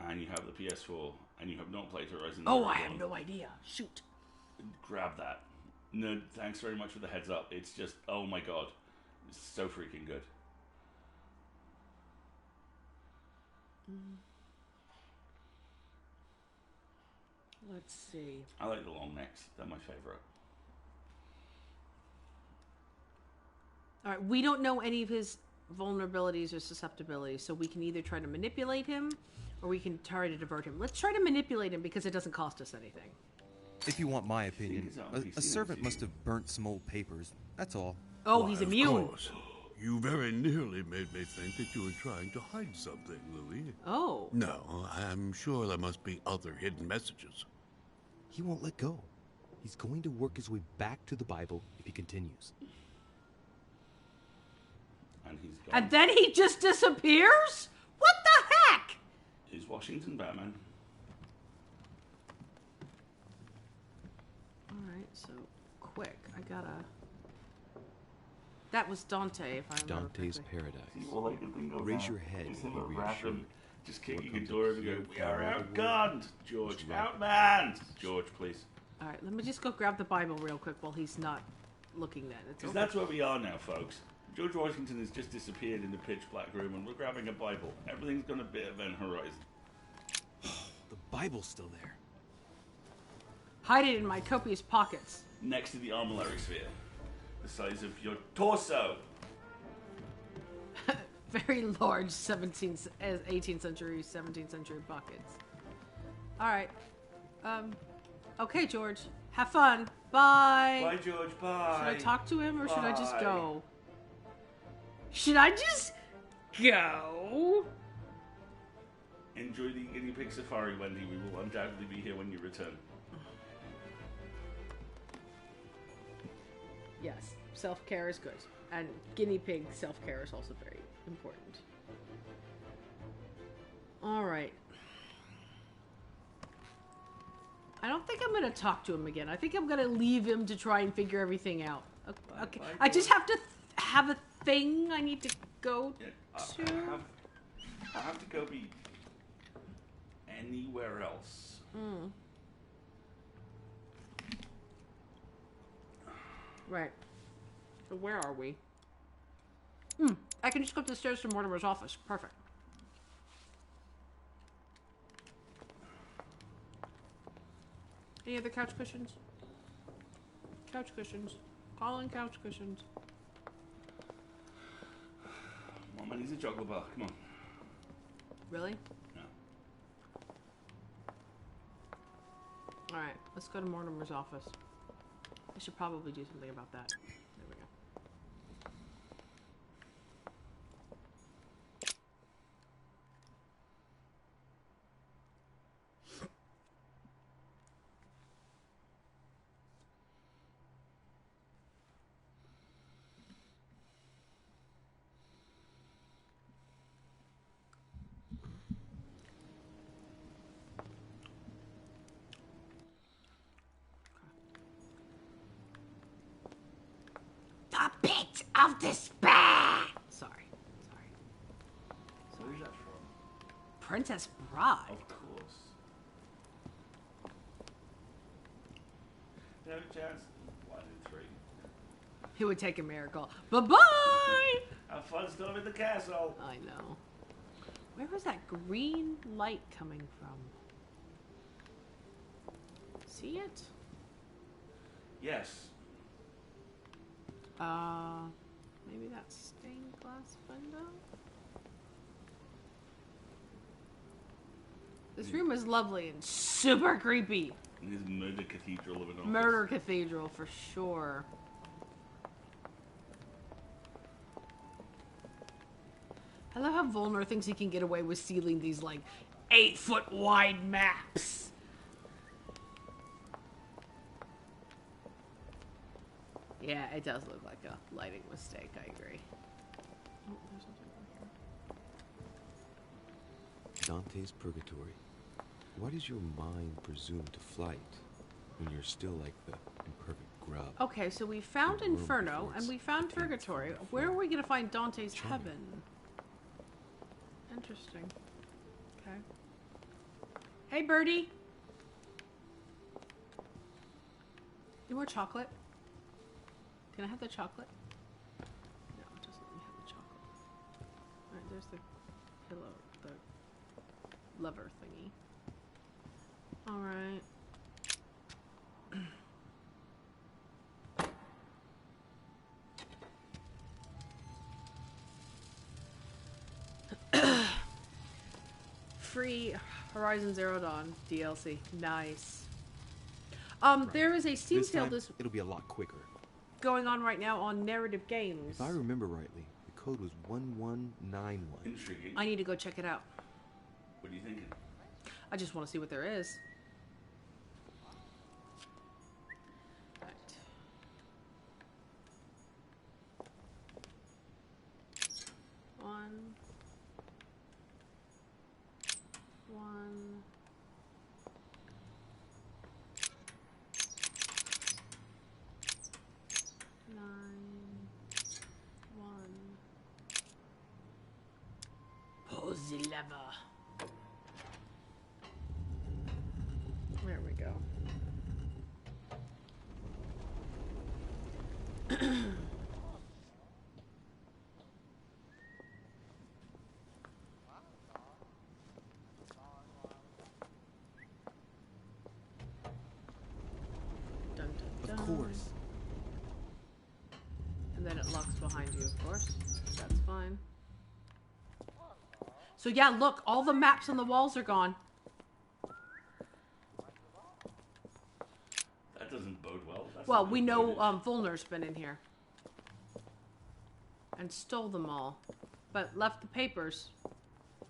and you have the PS4 and you have not played Horizon Oh, Zero I have Dawn, no idea. Shoot. grab that. No, thanks very much for the heads up. It's just, oh my god, it's so freaking good. Let's see. I like the long necks. They're my favorite. All right, we don't know any of his vulnerabilities or susceptibilities, so we can either try to manipulate him or we can try to divert him. Let's try to manipulate him because it doesn't cost us anything. If you want my opinion, he's on PC a servant next must have burnt some old papers. That's all. Oh, Why, he's of immune. course. You very nearly made me think that you were trying to hide something, Louis. Oh. No, I'm sure there must be other hidden messages. He won't let go. He's going to work his way back to the Bible if he continues. And he's gone. And then he just disappears? What the heck? Is Washington Batman? All right, so quick. I gotta... That was Dante, if I remember Dante's correctly. Paradise. All I can think of Raise now your head is and him be at Rackham, reassured. just kicking What a comes door of and go, pure we are power of the outgunned! George, Which love- outmanned! George, please. All right, let me just go grab the Bible real quick while he's not looking then. It's Because over. that's where we are now, folks. George Washington has just disappeared in the pitch black room, and we're grabbing a Bible. Everything's gone a bit Event Horizon. The Bible's still there. Hide it in my copious pockets. Next to the armillary sphere, the size of your torso. Very large 18th century, 17th century pockets. All right. Okay, George. Have fun. Bye. Bye, George. Bye. Should I talk to him or should I just Bye. go? Should I just go? Enjoy the guinea pig safari, Wendy. We will undoubtedly be here when you return. Yes, self-care is good. And guinea pig self-care is also very important. All right. I don't think I'm going to talk to him again. I think I'm going to leave him to try and figure everything out. Okay. Bye, I just have to have a thing I need to go Yeah, to. I have to go be anywhere else. Right. So where are we? I can just go up the stairs to Mortimer's office. Perfect. Any other couch cushions? Couch cushions. Calling couch cushions. Mama needs a chocolate bar. Come on. Really? No. Alright, let's go to Mortimer's office. I should probably do something about that. There we go. The pit of despair! Sorry. Where's that from? Princess Bride. Of course. No chance. 1 in 3. It would take a miracle. Bye-bye! Have fun storming the castle. I know. Where was that green light coming from? See it? Yes. Maybe that stained glass window? This room is lovely and super creepy. In his murder cathedral of an office. Murder cathedral for sure. I love how Volner thinks he can get away with sealing these like 8-foot wide maps. Yeah, it does look like a lighting mistake, I agree. Oh, there's something over here. Dante's Purgatory. Why does your mind presume to flight when you're still like the imperfect grub? Okay, so we found The worm Inferno before and it's we found attempts Purgatory. from the Where are floor. we going to find Dante's Charming. Heaven? Interesting. Okay. Hey, Birdie. You more chocolate? Can I have the chocolate? No, just let me have the chocolate. Alright, there's the pillow, the lever thingy. Alright. Free Horizon Zero Dawn DLC. Nice. There is a Steam This sale time, it'll be a lot quicker. going on right now on Narrative Games. If I remember rightly, the code was 1191. Intriguing. I need to go check it out. What are you thinking? I just want to see what there is. Right. One. 9 1. Pull the lever. There we go. So yeah, look, all the maps on the walls are gone. That doesn't bode well. That's Well, not we good know bodage. Volner's been in here. And stole them all. But left the papers.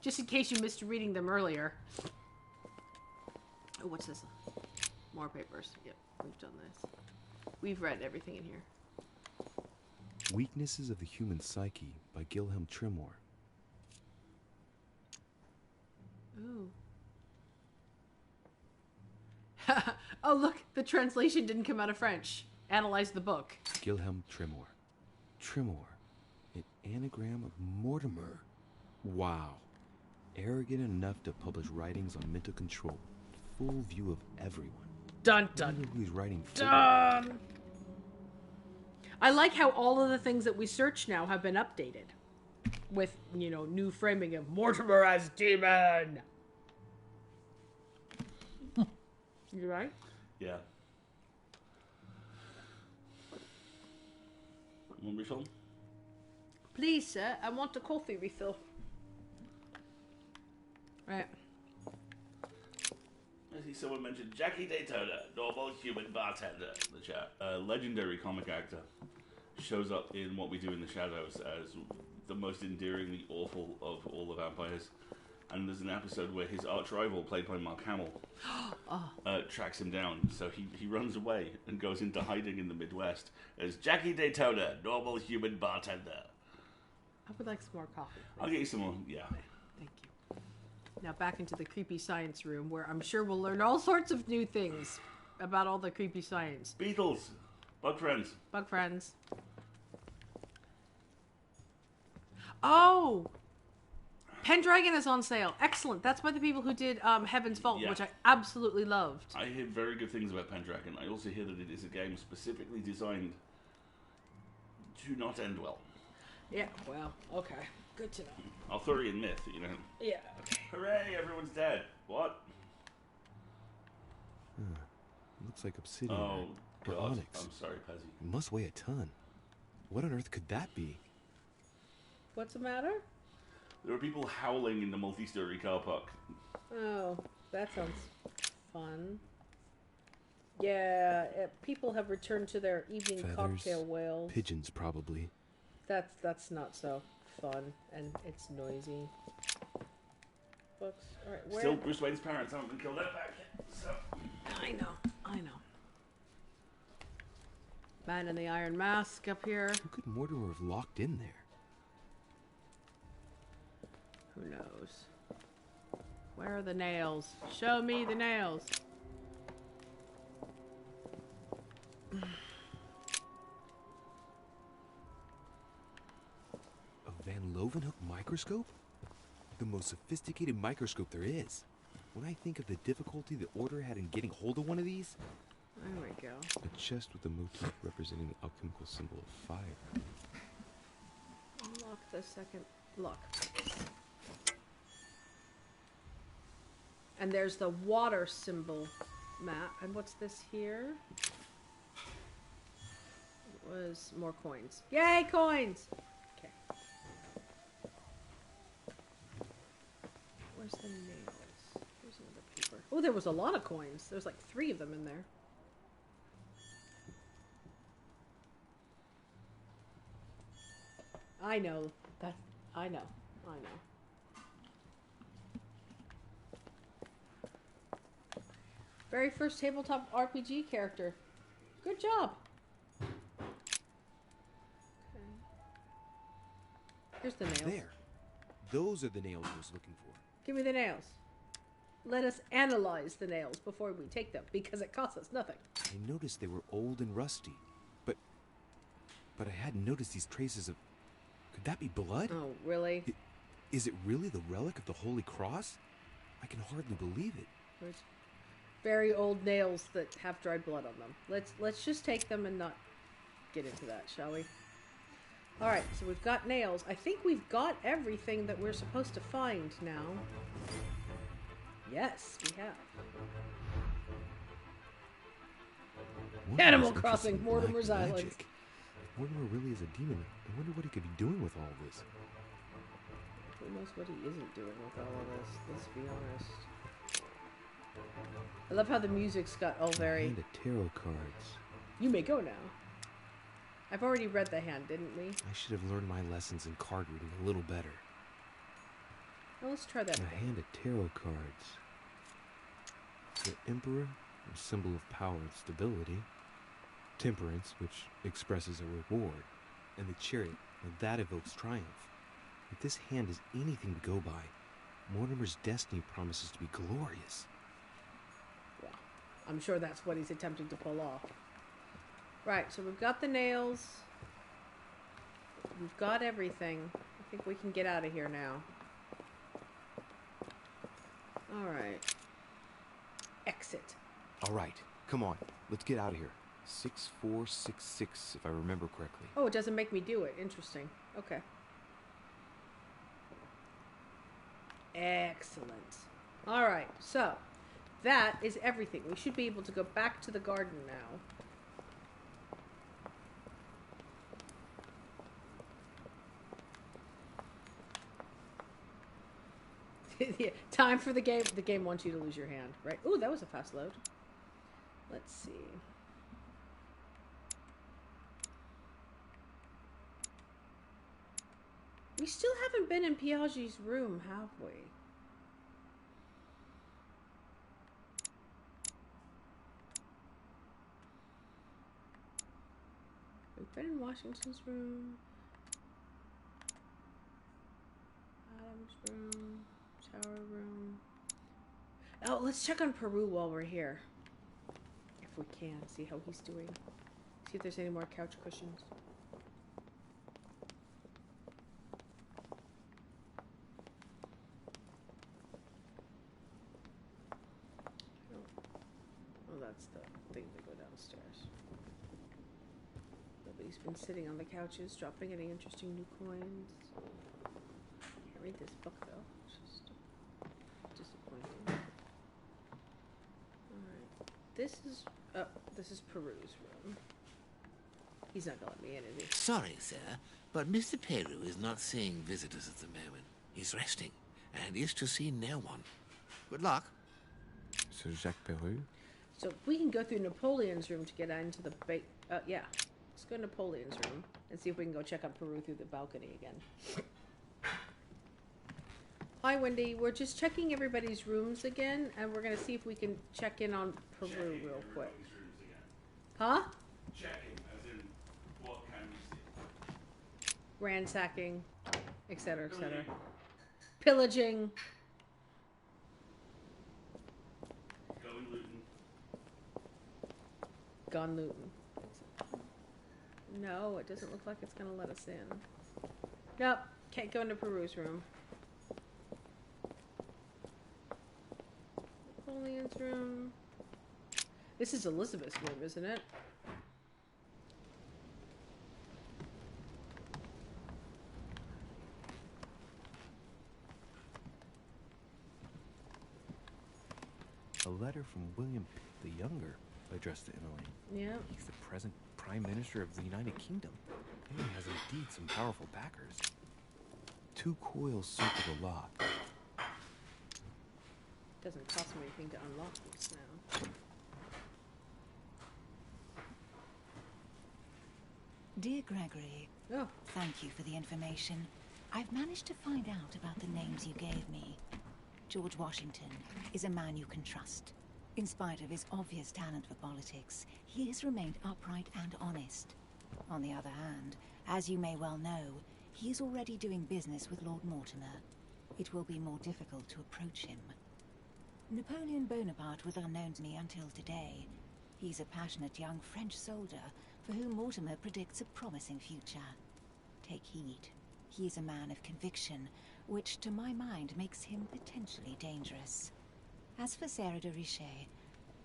Just in case you missed reading them earlier. Oh, what's this? More papers. Yep, we've done this. We've read everything in here. Weaknesses of the Human Psyche by Gilhelm Trimore. Ooh. Oh, look, the translation didn't come out of French. Analyze the book. Gilhelm Trimore. Trimore. An anagram of Mortimer. Wow. Arrogant enough to publish writings on mental control. Full view of everyone. Dun I dun wonder who he's writing for. dun. I like how all of the things that we search now have been updated. With, you know, new framing of Mortimer as demon. You right? Yeah. Want refill? Please, sir, I want a coffee refill. Right. I see someone mentioned Jackie Daytona, normal human bartender in the chat. A legendary comic actor shows up in What We Do in the Shadows as the most endearingly awful of all the vampires. And there's an episode where his arch rival, played by Mark Hamill, tracks him down. So he runs away and goes into hiding in the Midwest as Jackie Daytona, normal human bartender. I would like some more coffee. I'll get you some more, yeah. Thank you. Now back into the creepy science room where I'm sure we'll learn all sorts of new things about all the creepy science. Beatles, bug friends. Bug friends. Oh! Pendragon is on sale. Excellent. That's by the people who did Heaven's Vault, Yeah. which I absolutely loved. I hear very good things about Pendragon. I also hear that it is a game specifically designed to not end well. Yeah, well, okay. Good to know. Arthurian myth, you know. Yeah, okay. Hooray, everyone's dead. What? Looks like obsidian. Oh, or God. onyx. I'm sorry, Pezzy. It must weigh a ton. What on earth could that be? What's the matter? There are people howling in the multi-story car park. Oh, that sounds fun. Yeah, people have returned to their evening Feathers, cocktail wails. Pigeons, probably. That's not so fun, and it's noisy. Books. All right, where? Still, Bruce Wayne's parents haven't been killed out back yet, so... I know. Man in the Iron Mask up here. Who could Mortimer have locked in there? Who knows? Where are the nails? Show me the nails. A Van Leeuwenhoek microscope? The most sophisticated microscope there is. When I think of the difficulty the Order had in getting hold of one of these... There we go. A chest with a motif representing the alchemical symbol of fire. Unlock the second lock. And there's the water symbol map. And what's this here? It was more coins. Yay, coins! Okay. Where's the nails? Here's another paper. Oh, there was a lot of coins. There's like 3 of them in there. I know. I know. Very first tabletop RPG character. Good job. Okay. Here's the nails. There. Those are the nails I was looking for. Give me the nails. Let us analyze the nails before we take them, because it costs us nothing. I noticed they were old and rusty. But I hadn't noticed these traces of... Could that be blood? Oh, really? Is it really the relic of the Holy Cross? I can hardly believe it. There's very old nails that have dried blood on them. Let's just take them and not get into that, shall we? Alright, so we've got nails. I think we've got everything that we're supposed to find now. Yes, we have. Mortimer's Animal interest Crossing, in Mortimer's black Island. magic. If Mortimer really is a demon, I wonder what he could be doing with all this. Who knows what he isn't doing with all of this? Let's be honest. I love how the music's got all very... Hand of tarot cards. You may go now. I've already read the hand, didn't we? I should have learned my lessons in card reading a little better. Well, let's try that A again. hand of tarot cards. The Emperor, a symbol of power and stability. Temperance, which expresses a reward. And the Chariot, that evokes triumph. If this hand is anything to go by, Mortimer's destiny promises to be glorious. Well, I'm sure that's what he's attempting to pull off. Right, so we've got the nails. We've got everything. I think we can get out of here now. Alright. Exit. All right, come on, let's get out of here. 6466, if I remember correctly. Oh, it doesn't make me do it. Interesting. Okay. Excellent. Alright, so that is everything. We should be able to go back to the garden now. Yeah, time for the game. The game wants you to lose your hand, right? Ooh, that was a fast load. Let's see. We still haven't been in Piaget's room, have we? We've been in Washington's room. Adam's room. Tower room. Oh, let's check on Peru while we're here. If we can. See how he's doing. See if there's any more couch cushions. Oh, that's the thing that go downstairs. Nobody's been sitting on the couches, dropping any interesting new coins. Can't read this book though. It's just disappointing. Alright. This is Peru's room. He's not gonna let me in, is he? Sorry, sir, but Mr. Peru is not seeing visitors at the moment. He's resting and is to see no one. Good luck. So Jacques Peru? So we can go through Napoleon's room to get into the yeah. Let's go to Napoleon's room and see if we can go check on Peru through the balcony again. Hi, Wendy. We're just checking everybody's rooms again, and we're going to see if we can check in on Peru real quick. Huh? Checking, as in, what can you see? Ransacking, etc., etc. Pillaging. Going looting. Gun looting. No, it doesn't look like it's going to let us in. Nope. Can't go into Peru's room. Napoleon's room. This is Elizabeth's room, isn't it? A letter from William Pitt the Younger, addressed to Emily. Yeah. He's the present Prime Minister of the United Kingdom, and he has indeed some powerful backers. 2 coils circle the lock. Doesn't cost me anything to unlock this now. Dear Gregory, Oh, thank you for the information. I've managed to find out about the names you gave me. George Washington is a man you can trust. In spite of his obvious talent for politics, he has remained upright and honest. On the other hand, as you may well know, he is already doing business with Lord Mortimer. It will be more difficult to approach him. Napoleon Bonaparte was unknown to me until today. He's a passionate young French soldier for whom Mortimer predicts a promising future. Take heed. He is a man of conviction, which to my mind makes him potentially dangerous. As for Sarah de Richet,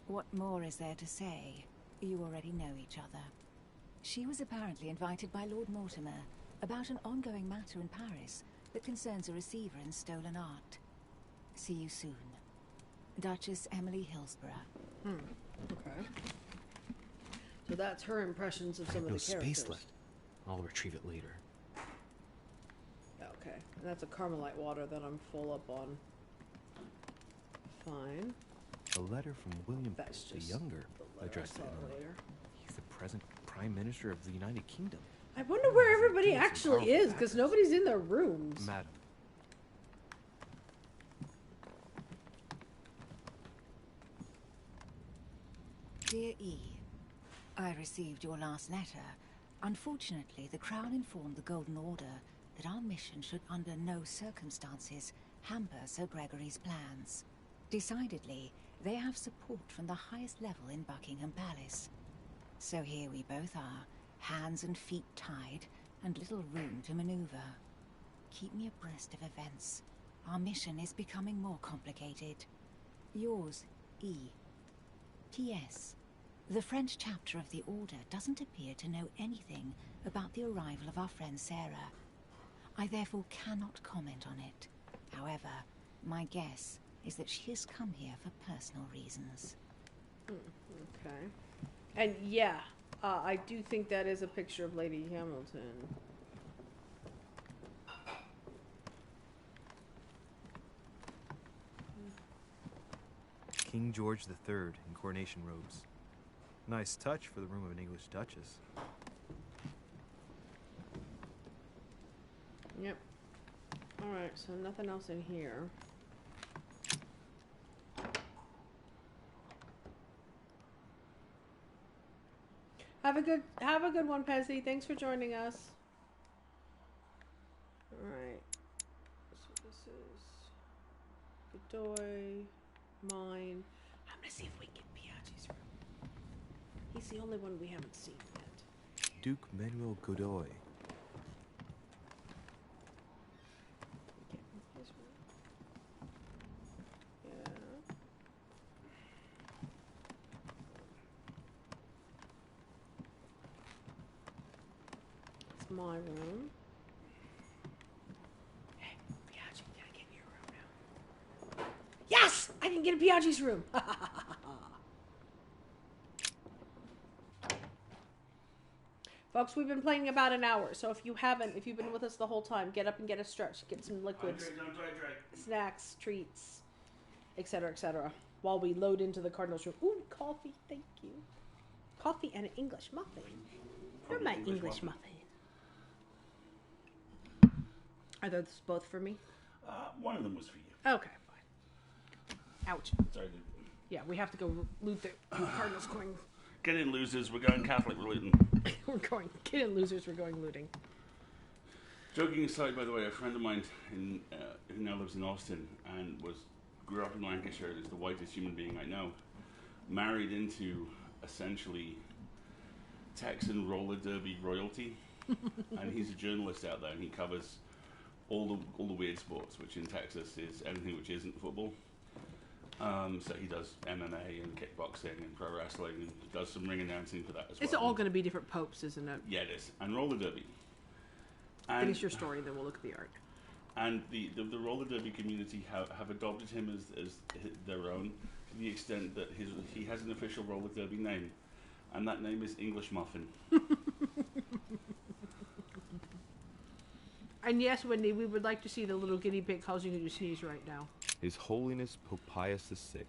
what more is there to say? You already know each other. She was apparently invited by Lord Mortimer about an ongoing matter in Paris that concerns a receiver in stolen art. See you soon. Duchess Emily Hillsborough. okay. So that's her impressions of some of No the characters. space left. I'll retrieve it later. Okay, and that's a Carmelite water that I'm full up on. Fine. A letter from William That's the just Younger, the letter I addressed to saw Emma. later. He's the present Prime Minister of the United Kingdom. I wonder where He's everybody doing some actually powerful is, because efforts. nobody's in their rooms. Madam. Dear E, I received your last letter. Unfortunately, the Crown informed the Golden Order that our mission should under no circumstances hamper Sir Gregory's plans. Decidedly, they have support from the highest level in Buckingham Palace. So here we both are, hands and feet tied, and little room to maneuver. Keep me abreast of events. Our mission is becoming more complicated. Yours, E. P.S. The French chapter of the Order doesn't appear to know anything about the arrival of our friend Sarah. I therefore cannot comment on it. However, my guess is that she has come here for personal reasons. Okay. And yeah, I do think that is a picture of Lady Hamilton. King George III in coronation robes. Nice touch for the room of an English duchess. Yep. Alright, so nothing else in here. Have a good one, Pezzy. Thanks for joining us. Alright. So this is Godoy, mine. I'm gonna see if we can get Piaggi's room. He's the only one we haven't seen yet. Duke Manuel Godoy. Get his room. Yeah. It's my room. Hey, Piaggi, can I get in your room now? Yes! I can get in Piaggi's room! Folks, we've been playing about an hour, so if you've been with us the whole time, get up and get a stretch, get some liquids, snacks, treats, etc., while we load into the Cardinals' room. Ooh, coffee, thank you. Coffee and an English muffin. You're my English muffin. Are those both for me? One of them was for you. Okay, fine. Ouch. Sorry. Yeah, we have to go loot the Cardinals' coin. Get in, losers. We're going Catholic. We're looting. We're going. Get in, losers. We're going looting. Joking aside, by the way, a friend of mine who now lives in Austin and grew up in Lancashire, is the whitest human being I know, married into essentially Texan roller derby royalty, and he's a journalist out there, and he covers all the weird sports, which in Texas is anything which isn't football. So he does MMA and kickboxing and pro wrestling, and does some ring announcing for that as well. It's all going to be different popes, isn't it? Yeah, it is. And roller derby. And Finish your story, then we'll look at the art. And the roller derby community have adopted him as their own, to the extent that he has an official roller derby name, and that name is English Muffin. And yes, Wendy, we would like to see the little guinea pig causing you to sneeze right now. His Holiness Pope Pius VI,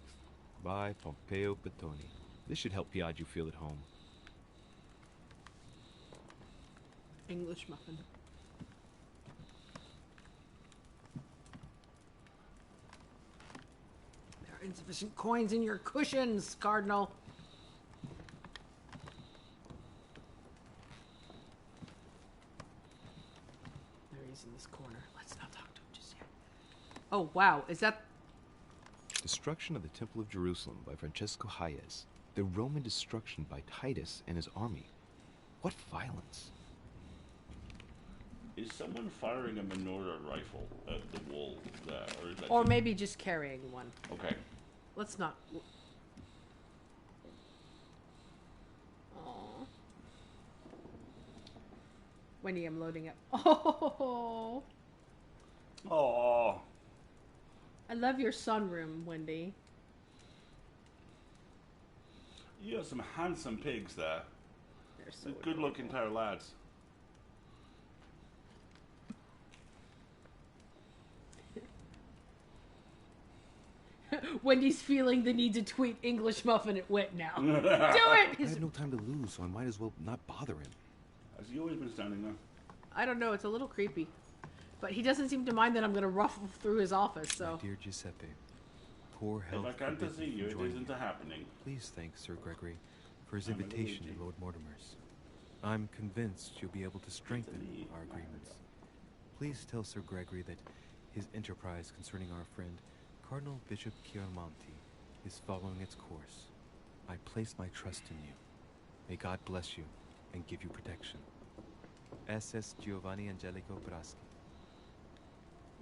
by Pompeo Petoni. This should help Piaggio feel at home. English muffin. There are insufficient coins in your cushions, Cardinal. There he is in this corner. Let's not talk to him just yet. Oh, wow. Is that... Destruction of the Temple of Jerusalem by Francesco Hayez. The Roman destruction by Titus and his army. What violence. Is someone firing a menorah rifle at the wall there? Or is that Or just... maybe just carrying one. Okay. Let's not... Aww. Wendy, I'm loading up. Oh, Oh, I love your sunroom, Wendy. you got some handsome pigs there. They're so Good looking pair of lads. Wendy's feeling the need to tweet English muffin at Wit now. Do it! I had no time to lose, so I might as well not bother him. Has he always been standing there? I don't know, it's a little creepy. But he doesn't seem to mind that I'm going to ruffle through his office, so... My dear Giuseppe, poor health If I can't forbids see me you, from it joining isn't you. happening. Please thank Sir Gregory for his I'm a invitation Luigi. to Lord Mortimer's. I'm convinced you'll be able to strengthen me. our agreements. Please tell Sir Gregory that his enterprise concerning our friend, Cardinal Bishop Chiaramonti, is following its course. I place my trust in you. May God bless you and give you protection. SS Giovanni Angelico Braschi.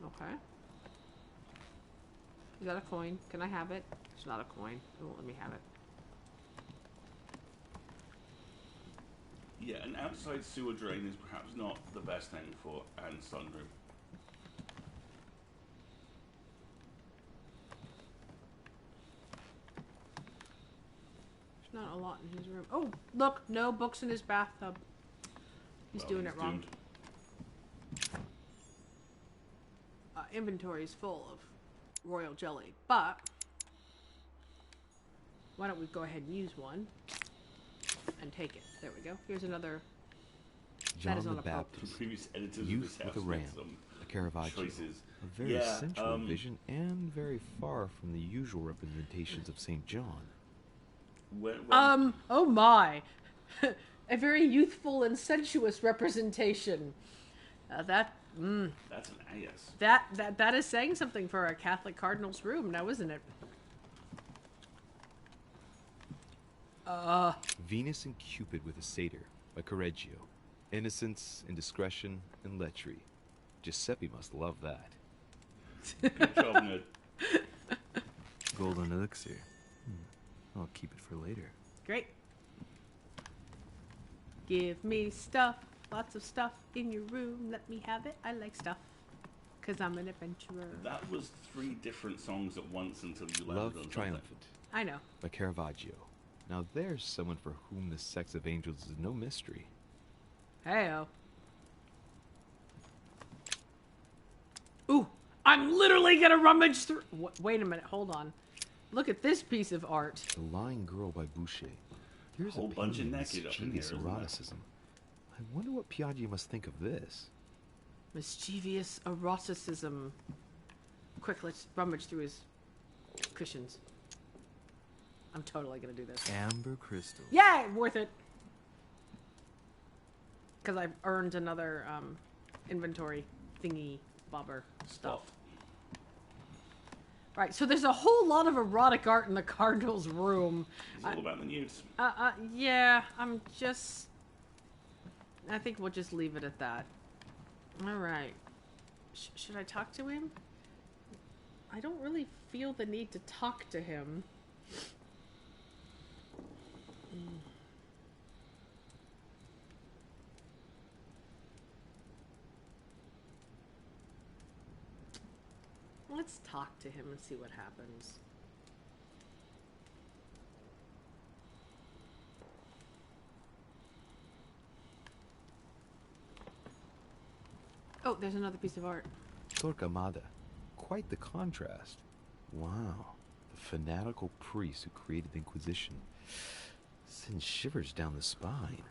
Okay. Is that a coin? Can I have it? It's not a coin. It won't let me have it. Yeah, an outside sewer drain is perhaps not the best thing for Anne's sunroom. There's not a lot in his room. Oh, look! No books in his bathtub. He's doing it wrong. doomed. Inventory is full of royal jelly, but why don't we go ahead and use one and take it? There we go. Here's another. John is the on a purpose. The Baptist, previous editors of youth this with house a ram, made some a Caravaggio, choices. a very Yeah, sensual vision and very far from the usual representations of St. John. Oh my. A very youthful and sensuous representation. That's an AS. That is saying something for a Catholic cardinal's room now, isn't it? Venus and Cupid with a satyr by Correggio. Innocence, indiscretion, and lechery. Giuseppe must love that. Good job, Ned. Golden elixir. I'll keep it for later. Great. Give me stuff. Lots of stuff in your room. Let me have it. I like stuff. Because I'm an adventurer. That was 3 different songs at once until you landed Love on something. Triumphant I know. by Caravaggio. Now there's someone for whom the sex of angels is no mystery. Hey-o. Ooh, I'm literally gonna rummage through. Wait a minute, hold on. Look at this piece of art. The Lying Girl by Boucher. Here's Whole a bunch of painting of naked up in mischievous here, isn't there? eroticism. I wonder what Piaggi must think of this. Mischievous eroticism. Quick, let's rummage through his cushions. I'm totally gonna do this. Amber crystal. Yeah, worth it. Because I've earned another inventory thingy bobber stuff. Right, so there's a whole lot of erotic art in the Cardinal's room. It's all about the nudes. Yeah, I think we'll just leave it at that. Alright. Should I talk to him? I don't really feel the need to talk to him. Let's talk to him and see what happens. Oh, there's another piece of art. Torquemada. Quite the contrast. Wow. The fanatical priest who created the Inquisition sends shivers down the spine.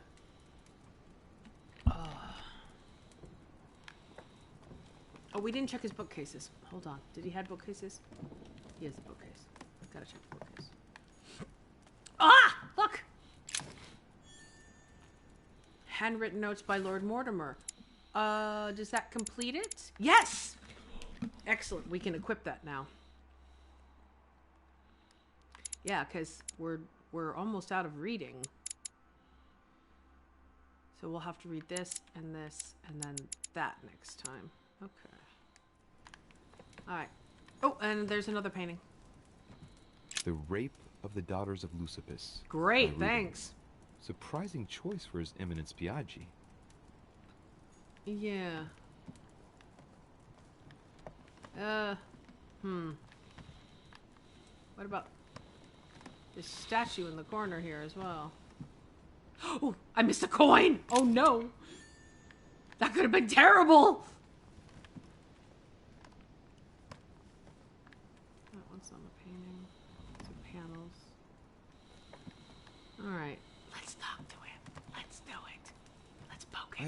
Oh, we didn't check his bookcases. Hold on. Did he have bookcases? He has a bookcase. Gotta check the bookcase. Ah! Look! Handwritten notes by Lord Mortimer. Does that complete it? Yes! Excellent. We can equip that now. Yeah, because we're almost out of reading. So we'll have to read this, and then that next time. Okay. Alright. Oh, and there's another painting. The Rape of the Daughters of Leucippus. Great, by Rubens. thanks. Surprising choice for His Eminence Piaggi. Yeah. What about this statue in the corner here as well? Oh, I missed a coin! Oh no! That could have been terrible! That one's not a painting.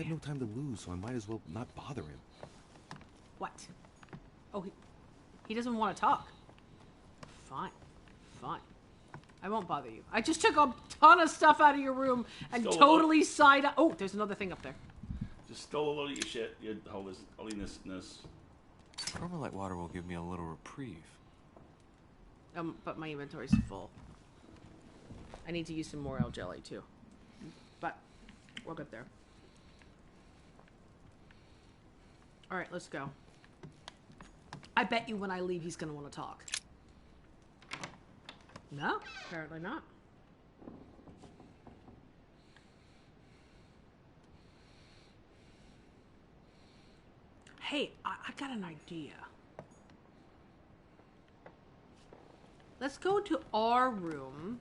have no time to lose, so I might as well not bother him. What? Oh, he doesn't want to talk. Fine. Fine. I won't bother you. I just took a ton of stuff out of your room and totally side up. Oh, there's another thing up there. Just stole a lot of your shit, your holinessness. Chromalite water will give me a little reprieve. But my inventory's full. I need to use some more L jelly too. But we'll get there. Alright, let's go. I bet you when I leave he's gonna want to talk. No, apparently not. Hey, I got an idea. Let's go to our room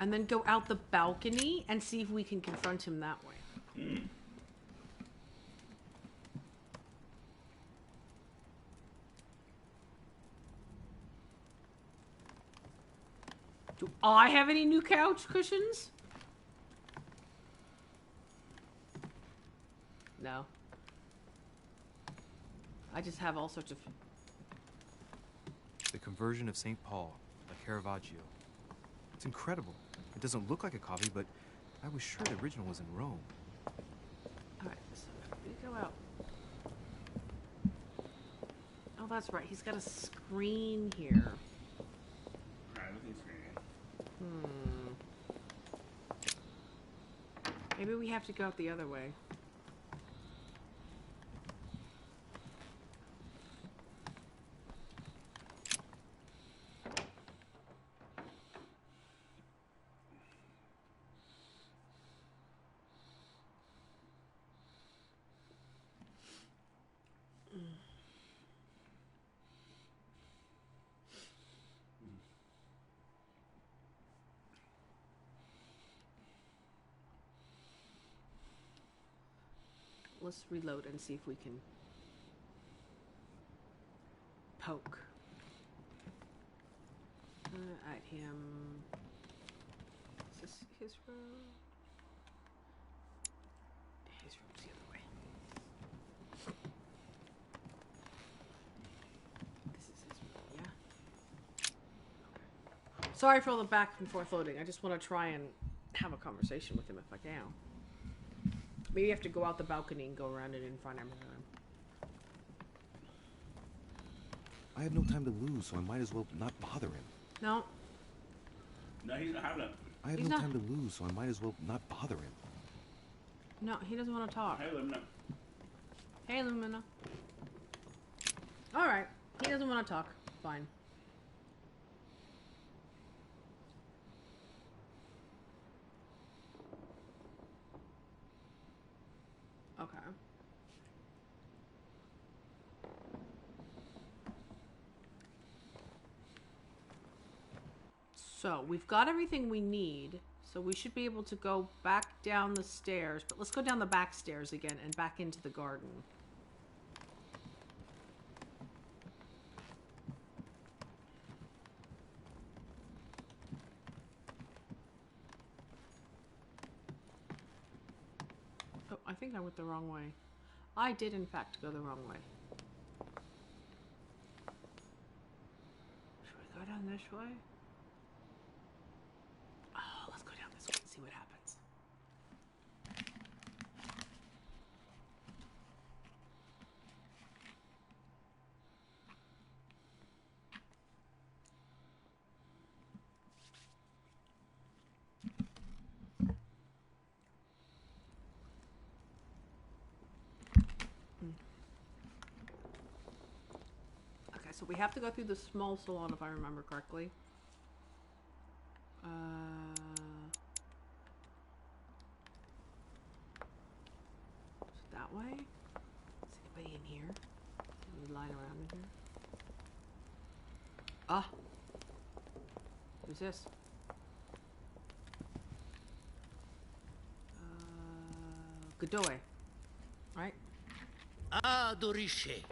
and then go out the balcony and see if we can confront him that way. Mm. Do I have any new couch cushions? No. I just have all sorts of... The Conversion of St. Paul by Caravaggio. It's incredible. It doesn't look like a copy, but I was sure the original was in Rome. Alright, so we go out. Oh, that's right. He's got a screen here. Everything's green. Maybe we have to go out the other way. Let's reload and see if we can poke at him. Is this his room? His room's the other way. This is his room, yeah? Okay. Sorry for all the back and forth loading. I just want to try and have a conversation with him if I can. Maybe you have to go out the balcony and go around it and find him. I have no time to lose, so I might as well not bother him. No. No, he's not having it. I have no time to lose, so I might as well not bother him. No, he doesn't want to talk. Hey, Lumina. Hey, Lumina. Alright. He doesn't want to talk. Fine. Okay. So, we've got everything we need, so we should be able to go back down the stairs, but let's go down the back stairs again and back into the garden. Oh, I think I went the wrong way. I did, in fact, go the wrong way. Should we go down this way? Oh, let's go down this way and see what happens. Okay, so we have to go through the small salon if I remember correctly. That way? Is anybody in here? Any lying around in here? Ah! Who's this? Godoy. Right? Ah, Doriche.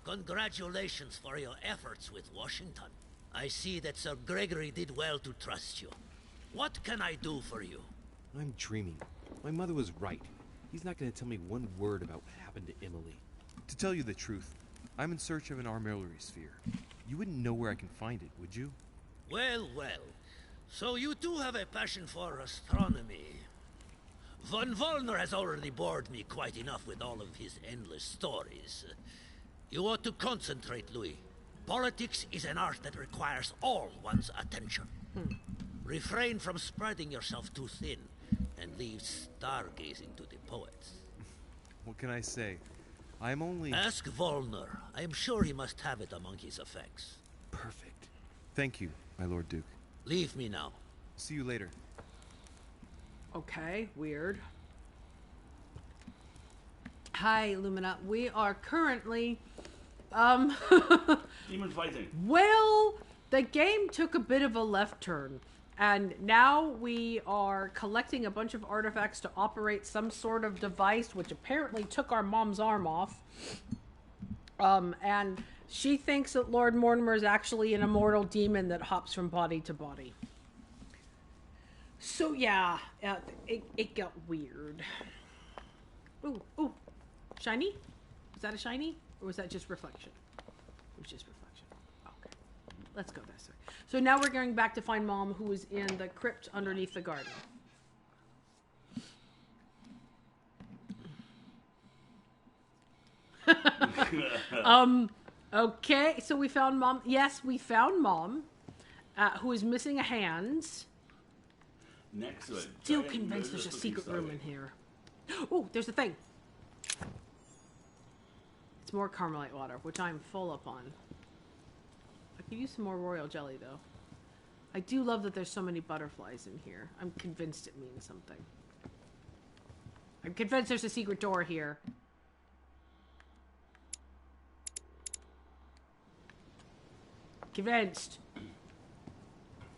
Congratulations for your efforts with Washington. I see that Sir Gregory did well to trust you. What can I do for you? I'm dreaming. My mother was right. He's not going to tell me one word about what happened to Emily. To tell you the truth, I'm in search of an armillary sphere. You wouldn't know where I can find it, would you? Well, well. So you do have a passion for astronomy. Von Wollner has already bored me quite enough with all of his endless stories. You ought to concentrate, Louis. Politics is an art that requires all one's attention. Refrain from spreading yourself too thin, and leave stargazing to the poets. What can I say? I'm only... Ask Wollner. I am sure he must have it among his effects. Perfect. Thank you, my Lord Duke. Leave me now. See you later. Okay, weird. Hi, Lumina. We are currently, Demon fighting. well, the game took a bit of a left turn. And now we are collecting a bunch of artifacts to operate some sort of device, which apparently took our mom's arm off. And she thinks that Lord Mortimer is actually an immortal demon that hops from body to body. So yeah, it got weird. Ooh, shiny? Was that a shiny? Or was that just reflection? It was just reflection. Okay, let's go this way. So now we're going back to find Mom, who is in the crypt underneath the garden. Okay, so we found Mom. Yes, we found Mom, who is missing a hand. Next to it. Still convinced there's a secret room in here. Oh, there's a thing. It's more Carmelite water, which I'm full up on. I could use some more royal jelly, though. I do love that there's so many butterflies in here. I'm convinced it means something. I'm convinced there's a secret door here. Convinced.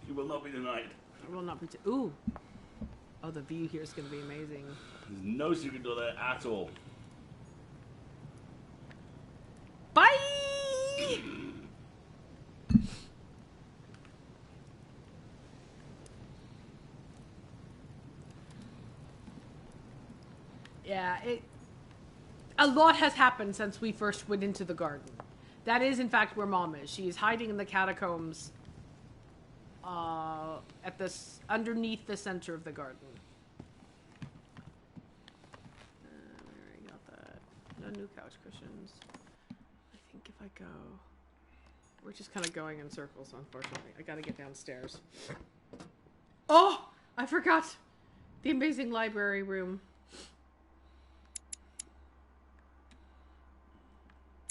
You will not be denied. I will not be. Ooh. Oh, the view here is going to be amazing. There's no secret door there at all. Bye! Yeah, a lot has happened since we first went into the garden. That is, in fact, where Mom is. She is hiding in the catacombs at this underneath the center of the garden. We already got that. No new couch cushions. I think if I go... We're just kind of going in circles, unfortunately. I gotta get downstairs. Oh! I forgot! The amazing library room.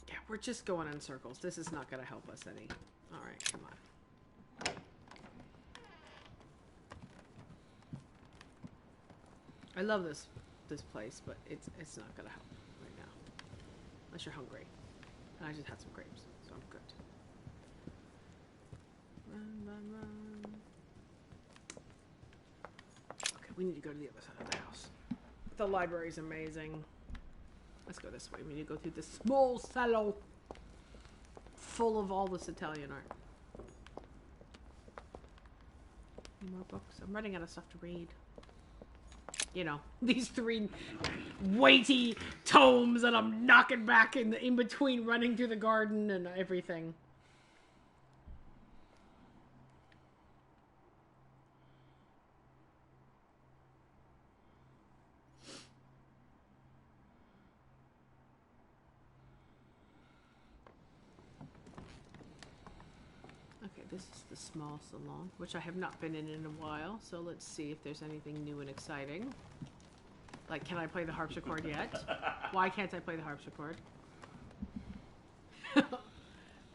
Yeah, we're just going in circles. This is not gonna help us any. Alright, come on. I love this place, but it's not gonna help right now. Unless you're hungry. And I just had some grapes, so I'm good. Run. Okay, we need to go to the other side of the house. The library's amazing. Let's go this way. We need to go through this small salon full of all this Italian art. Any more books? I'm running out of stuff to read. You know, these 3 weighty tomes that I'm knocking back in between running through the garden and everything. Okay, this is the small salon, which I have not been in a while, so let's see if there's anything new and exciting. Like, can I play the harpsichord yet? Why can't I play the harpsichord?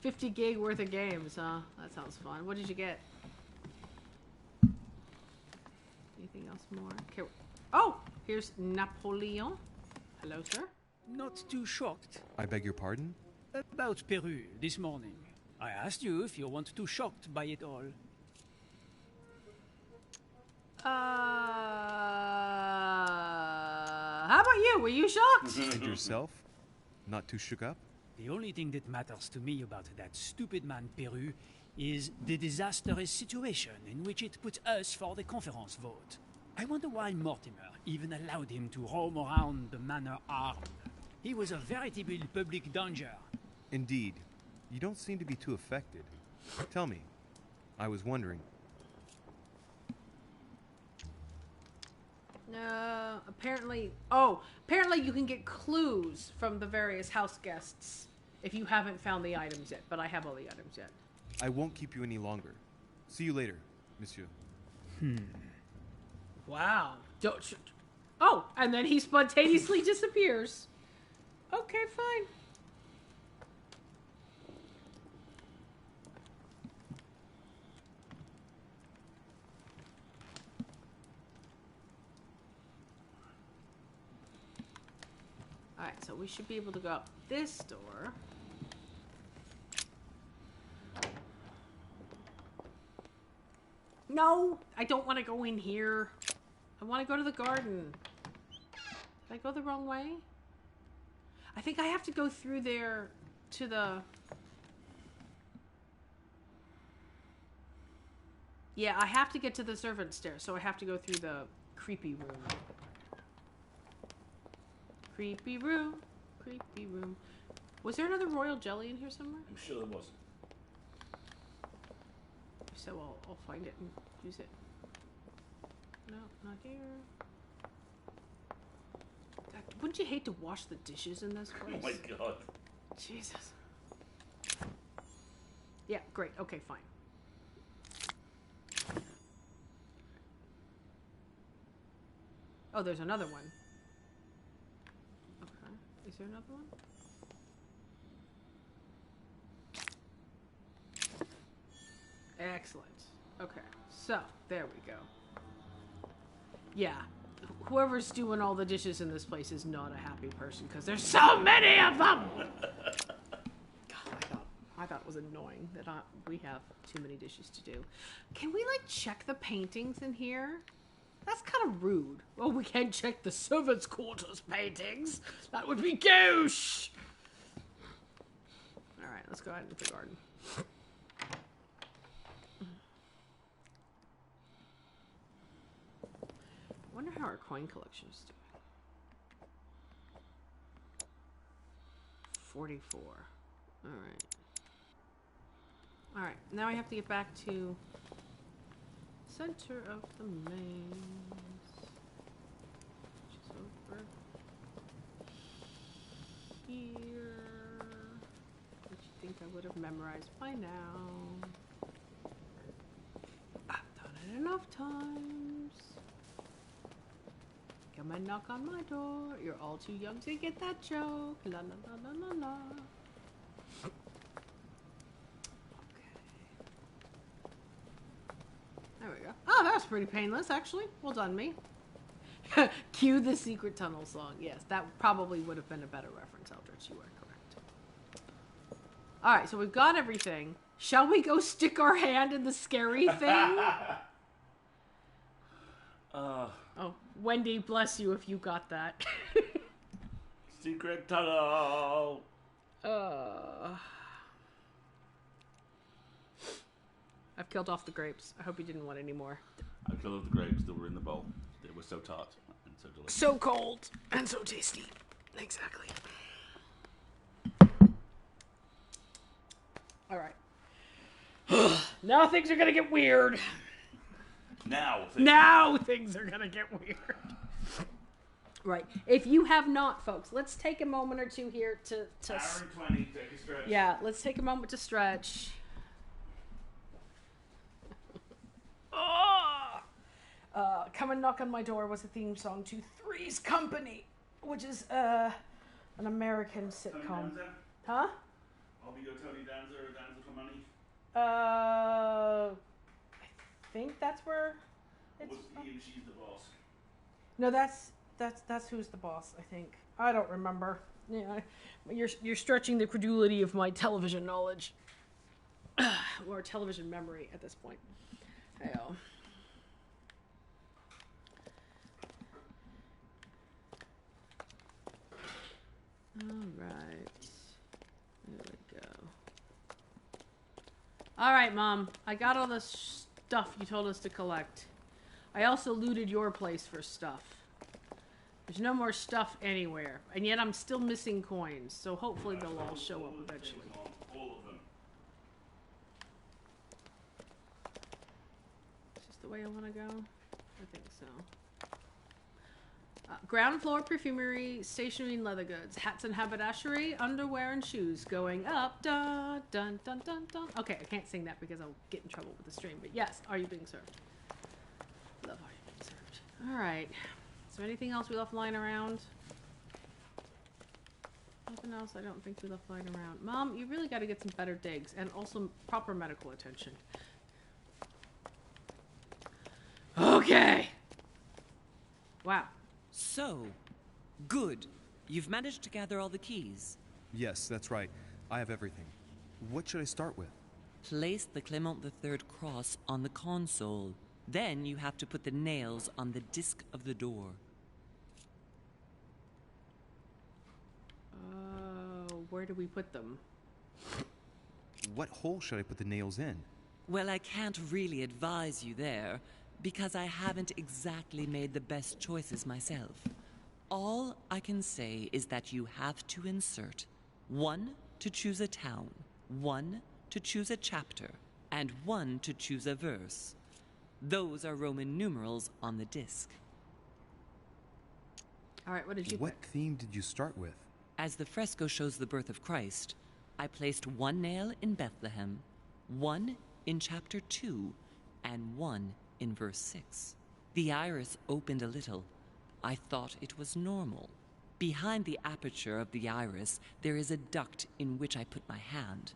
50 gig worth of games, huh? That sounds fun. What did you get? Anything else more? Okay. Oh! Here's Napoleon. Hello, sir. Not too shocked. I beg your pardon? About Peru this morning. I asked you if you weren't too shocked by it all. How about you? Were you shocked? And yourself? Not too shook up? The only thing that matters to me about that stupid man Peru is the disastrous situation in which it put us for the conference vote. I wonder why Mortimer even allowed him to roam around the manor armed. He was a veritable public danger. Indeed. You don't seem to be too affected. Tell me. I was wondering. Apparently you can get clues from the various house guests if you haven't found the items yet, but I have all the items yet. I won't keep you any longer. See you later, monsieur. Wow. Oh, and then he spontaneously disappears. Okay, fine. Alright, so we should be able to go out this door. No, I don't want to go in here. I want to go to the garden. Did I go the wrong way? I think I have to go through there to the... Yeah, I have to get to the servant stairs, so I have to go through the creepy room. Creepy room. Creepy room. Was there another royal jelly in here somewhere? I'm sure there was. So I'll find it and use it. No, not here. God, wouldn't you hate to wash the dishes in this place? Oh my god. Jesus. Yeah, great. Okay, fine. Oh, there's another one. Okay. Is there another one? Excellent. Okay. So, there we go. Yeah. Whoever's doing all the dishes in this place is not a happy person because there's so many of them! God, I thought it was annoying that we have too many dishes to do. Can we, like, check the paintings in here? That's kind of rude. Well, we can't check the servants' quarters paintings. That would be gauche! Alright, let's go ahead into the garden. I wonder how our coin collection is doing. 44. Alright. Alright, now I have to get back to center of the maze. Which is over here. Which you think I would have memorized by now. I've done it enough times. Come and knock on my door. You're all too young to get that joke. La la la la la la. There we go. Oh, that was pretty painless, actually. Well done, me. Cue the Secret Tunnel song. Yes, that probably would have been a better reference, Eldritch. You are correct. Alright, so we've got everything. Shall we go stick our hand in the scary thing? Oh, Wendy, bless you if you got that. Secret tunnel! I've killed off the grapes. I hope you didn't want any more. I killed off the grapes that were in the bowl. They were so tart and so delicious. So cold and so tasty. Exactly. Alright. Now things are gonna get weird. Now things are gonna get weird. Right. If you have not, folks, let's take a moment or two here to Hour and 20, take a stretch. Yeah, let's take a moment to stretch. Come and Knock on My Door was a theme song to Three's Company, which is an American sitcom. Huh? I'll be your Tony Danza or Danza for Money. I think that's where it's from. He and she's the boss. No, that's who's the boss, I think. I don't remember. Yeah, you're stretching the credulity of my television knowledge. Or television memory at this point. Hey-oh. Alright. There we go. Alright, Mom. I got all the stuff you told us to collect. I also looted your place for stuff. There's no more stuff anywhere. And yet I'm still missing coins. So hopefully they'll all show up eventually. All of them. Is this the way I want to go? I think so. Ground floor perfumery, stationery and leather goods, hats and haberdashery, underwear and shoes going up. Dun, dun, dun, dun, dun. Okay, I can't sing that because I'll get in trouble with the stream. But yes, are you being served? Love are you being served. All right. Is there anything else we left lying around? Nothing else I don't think we left lying around. Mom, you really got to get some better digs and also proper medical attention. Okay. Wow. So, good. You've managed to gather all the keys. Yes, that's right. I have everything. What should I start with? Place the Clement III cross on the console. Then you have to put the nails on the disc of the door. Where do we put them? What hole should I put the nails in? Well, I can't really advise you there, because I haven't exactly made the best choices myself. All I can say is that you have to insert 1 to choose a town, 1 to choose a chapter, and 1 to choose a verse. Those are Roman numerals on the disc. All right, what did you What pick? theme did you start with? As the fresco shows the birth of Christ, I placed 1 nail in Bethlehem, 1 in chapter 2, and 1 in verse 6. The iris opened a little. I thought it was normal. Behind the aperture of the iris, there is a duct in which I put my hand.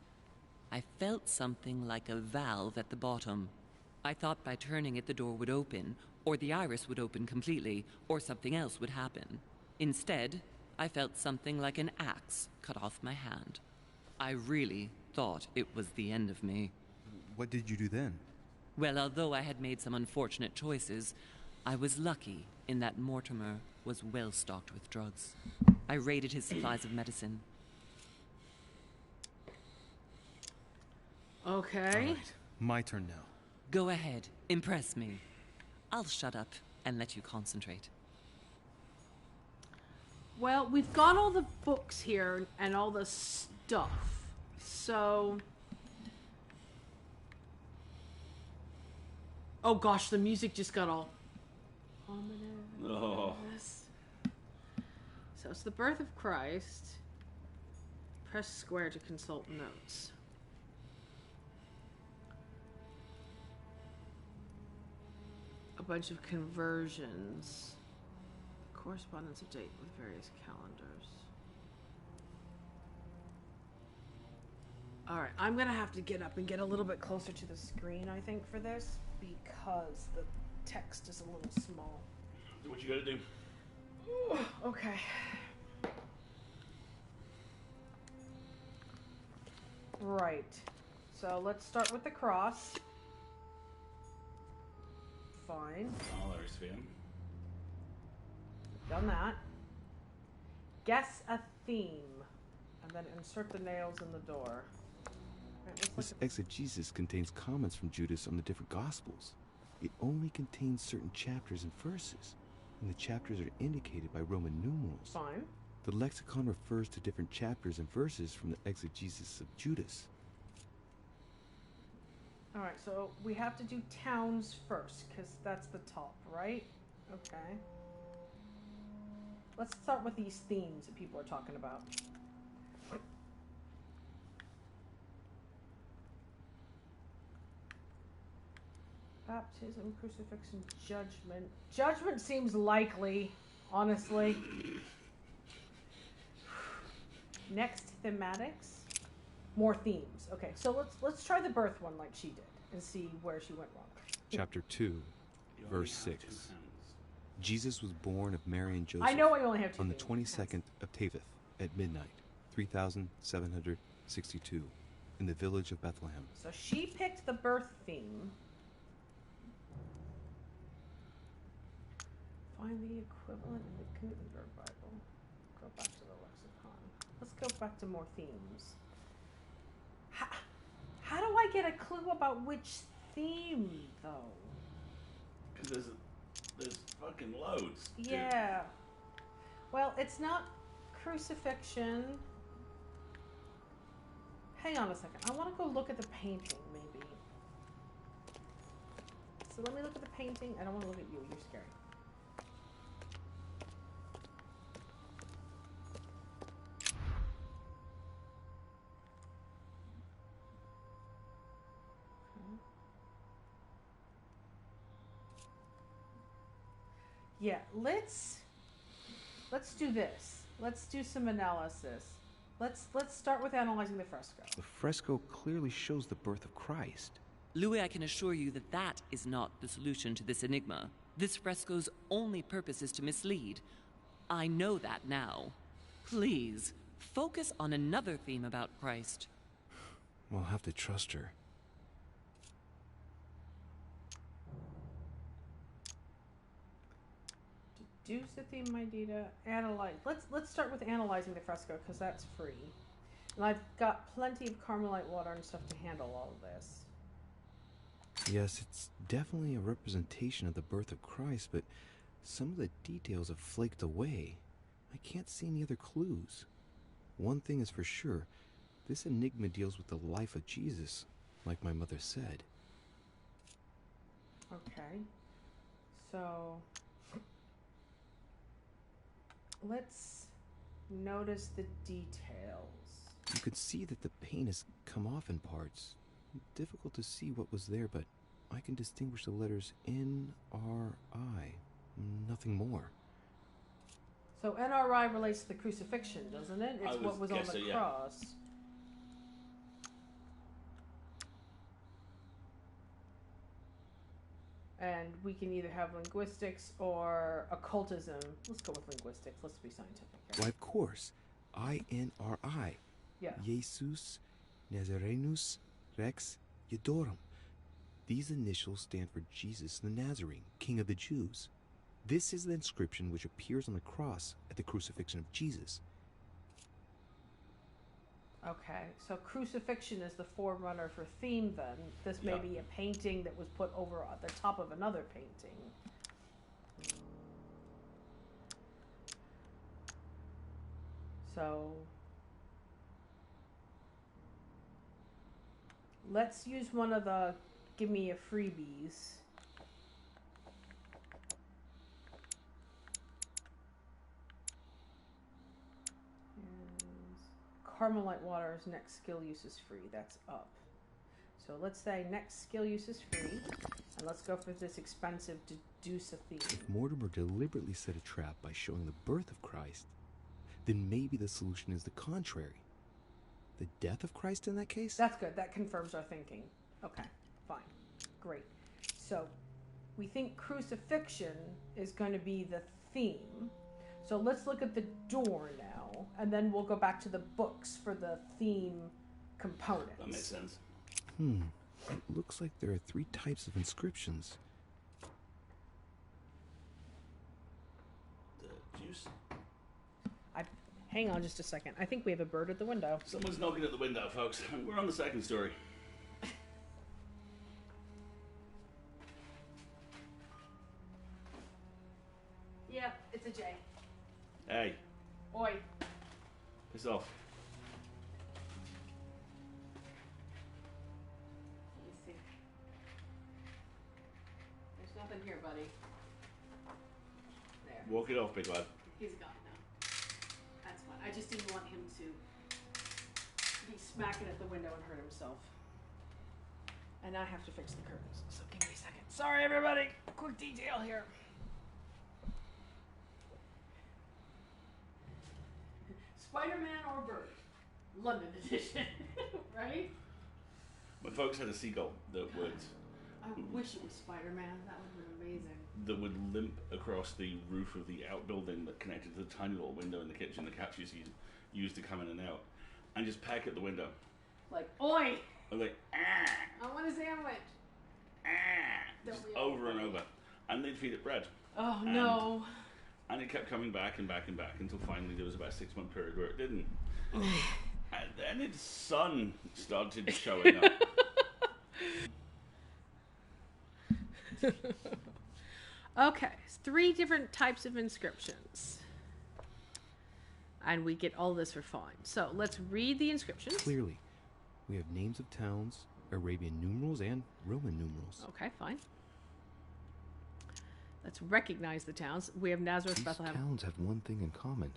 I felt something like a valve at the bottom. I thought by turning it the door would open, or the iris would open completely, or something else would happen. Instead, I felt something like an axe cut off my hand. I really thought it was the end of me. What did you do then? Well, although I had made some unfortunate choices, I was lucky in that Mortimer was well stocked with drugs. I raided his supplies of medicine. Okay. All right, my turn now. Go ahead, impress me. I'll shut up and let you concentrate. Well, we've got all the books here and all the stuff. So... Oh gosh, the music just got all ominous. Oh. So it's the birth of Christ. Press square to consult notes. A bunch of conversions. Correspondence of date with various calendars. Alright, I'm gonna have to get up and get a little bit closer to the screen, I think, for this, because the text is a little small. Do what you gotta do. Ooh, okay. Right. So let's start with the cross. Fine. Oh, there's Finn. Done that. Guess a theme. And then insert the nails in the door. Right, This exegesis contains comments from Judas on the different Gospels. It only contains certain chapters and verses, and the chapters are indicated by Roman numerals. Fine. The lexicon refers to different chapters and verses from the exegesis of Judas. Alright, so we have to do towns first, because that's the top, right? Okay. Let's start with these themes that people are talking about. Baptism, crucifixion, judgment. Judgment seems likely, honestly. Next, thematics. More themes. Okay, so let's try the birth one like she did and see where she went wrong. Chapter 2, verse 6. Jesus was born of Mary and Joseph I know I only have two on the themes. 22nd of Taveth at midnight, 3762, in the village of Bethlehem. So she picked the birth theme. Find the equivalent in the Gutenberg Bible. Go back to the lexicon. Let's go back to more themes. How do I get a clue about which theme, though? Because fucking loads. Dude. Yeah. Well, it's not crucifixion. Hang on a second. I want to go look at the painting, maybe. So let me look at the painting. I don't want to look at you. You're scary. Yeah, let's do this. Let's do some analysis. Let's start with analyzing the fresco. The fresco clearly shows the birth of Christ. Louis, I can assure you that that is not the solution to this enigma. This fresco's only purpose is to mislead. I know that now. Please, focus on another theme about Christ. We'll have to trust her. Deduce the theme, my Dita. Analyze. Let's start with analyzing the fresco because that's free, and I've got plenty of Carmelite water and stuff to handle all of this. Yes, it's definitely a representation of the birth of Christ, but some of the details have flaked away. I can't see any other clues. One thing is for sure, this enigma deals with the life of Jesus, like my mother said. Okay, so let's notice the details. You could see that the paint has come off in parts. Difficult to see what was there, but I can distinguish the letters N-R-I. Nothing more. So NRI relates to the crucifixion, doesn't it? It's what was on the cross. And we can either have linguistics or occultism. Let's go with linguistics. Let's be scientific here. Why, of course. I-N-R-I. Yeah. Jesus Nazarenus Rex Eudorum. These initials stand for Jesus the Nazarene, King of the Jews. This is the inscription which appears on the cross at the crucifixion of Jesus. Okay, so crucifixion is the forerunner for theme then. This may be a painting that was put over the top of another painting. So let's use one of the give me a freebies. Carmelite water's next skill use is free. That's up. So let's say next skill use is free. And let's go for this expensive deduce a theme. If Mortimer deliberately set a trap by showing the birth of Christ, then maybe the solution is the contrary. The death of Christ in that case? That's good. That confirms our thinking. Okay, fine. Great. So we think crucifixion is going to be the theme. So let's look at the door now, and then we'll go back to the books for the theme components. That makes sense. It looks like there are 3 types of inscriptions. The juice. Hang on just a second. I think we have a bird at the window. Someone's knocking at the window, folks. We're on the second story. Yeah, it's a J. Hey. Oi. Piss off. Let me see. There's nothing here, buddy. There. Walk it off, big lad. He's gone now. That's fine. I just didn't want him to be smacking at the window and hurt himself. And I have to fix the curtains, so give me a second. Sorry, everybody. Quick detail here. Spider-Man or Bird, London edition, right? My folks had a seagull that would I wish it was Spider-Man. That would have been amazing. that would limp across the roof of the outbuilding that connected to the tiny little window in the kitchen the cats used to come in and out, and just peck at the window. Like, oi! I was like, ah, I want a sandwich. just over and over, and they'd feed it bread. Oh no! And it kept coming back and back and back until finally there was about a 6-month period where it didn't. And then its son started showing up. Okay, 3 different types of inscriptions. And we get all this for fine. So let's read the inscriptions. Clearly, we have names of towns, Arabian numerals, and Roman numerals. Okay, fine. Let's recognize the towns. We have Nazareth, These Bethlehem. towns have one thing in common.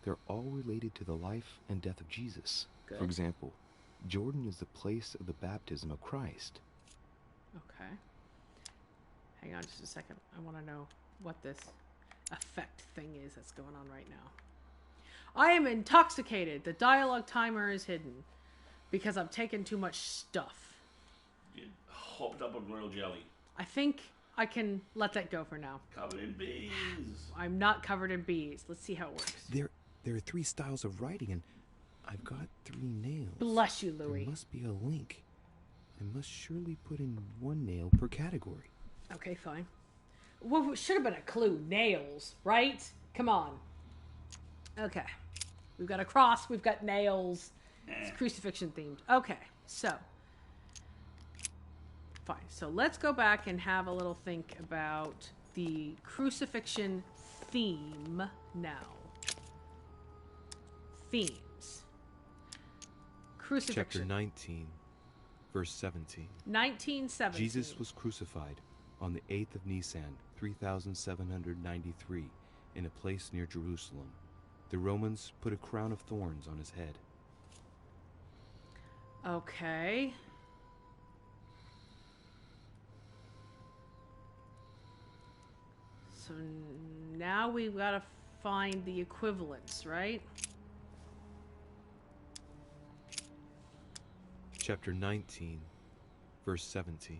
They're all related to the life and death of Jesus. Good. For example, Jordan is the place of the baptism of Christ. Okay. Hang on just a second. I want to know what this effect thing is that's going on right now. I am intoxicated. The dialogue timer is hidden because I've taken too much stuff. You hopped up on royal jelly. I think I can let that go for now. Covered in bees. I'm not covered in bees. Let's see how it works. There are 3 styles of writing, and I've got 3 nails. Bless you, Louis. There must be a link. I must surely put in 1 nail per category. Okay, fine. Well, it should have been a clue. Nails, right? Come on. Okay. We've got a cross. We've got nails. It's crucifixion themed. Okay, so. Fine. So let's go back and have a little think about the crucifixion theme now. Themes. Crucifixion. Chapter 19, verse 17. 1917. Jesus was crucified on the 8th of Nisan, 3793, in a place near Jerusalem. The Romans put a crown of thorns on his head. Okay. So now we've got to find the equivalents, right? Chapter 19, verse 17.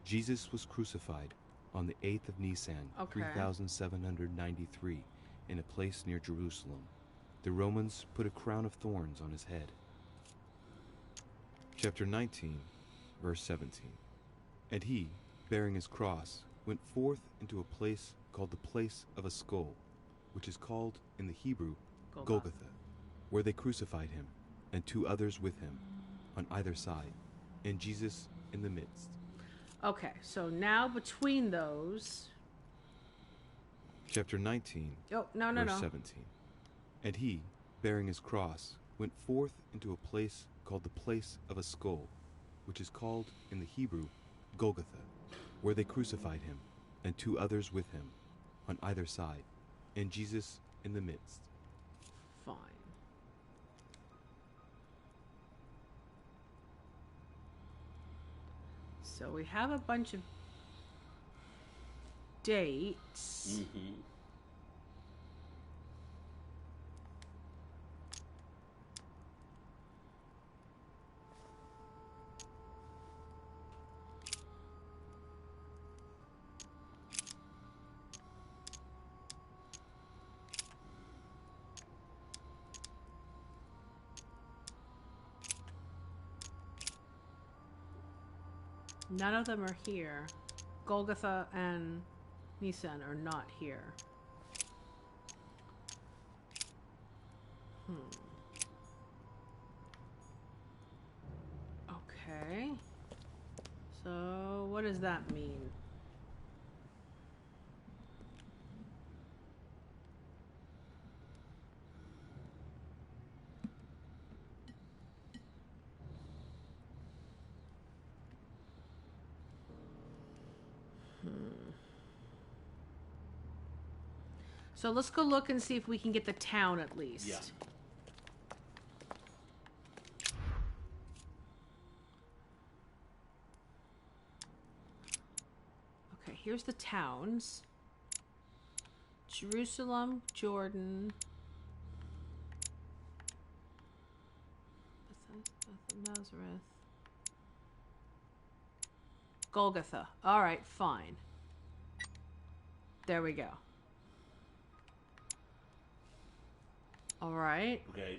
Jesus was crucified on the 8th of Nisan, Okay. 3793, in a place near Jerusalem. The Romans put a crown of thorns on his head. Chapter 19, verse 17. And he, bearing his cross, went forth into a place called the place of a skull, which is called in the Hebrew Golgotha, where they crucified him, and 2 others with him, on either side, and Jesus in the midst. Okay, so now between those... Chapter 19, Oh, no. verse 17. And he, bearing his cross, went forth into a place called the place of a skull, which is called in the Hebrew Golgotha, where they crucified him, and 2 others with him, on either side, and Jesus in the midst. Fine. So we have a bunch of dates. Mm-hmm. None of them are here. Golgotha and Nisan are not here. Okay. So, what does that mean? So let's go look and see if we can get the town at least. Yeah. Okay, here's the towns. Jerusalem, Jordan. Nazareth. Golgotha. All right, fine. There we go. All right. Okay.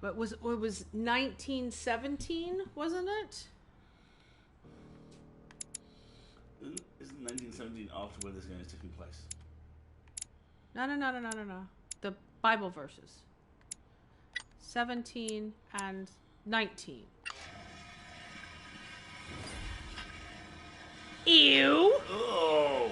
But it was 1917, wasn't it? Isn't 1917 after where this game is taking place? No. The Bible verses. 17, and 19. Ew! Oh!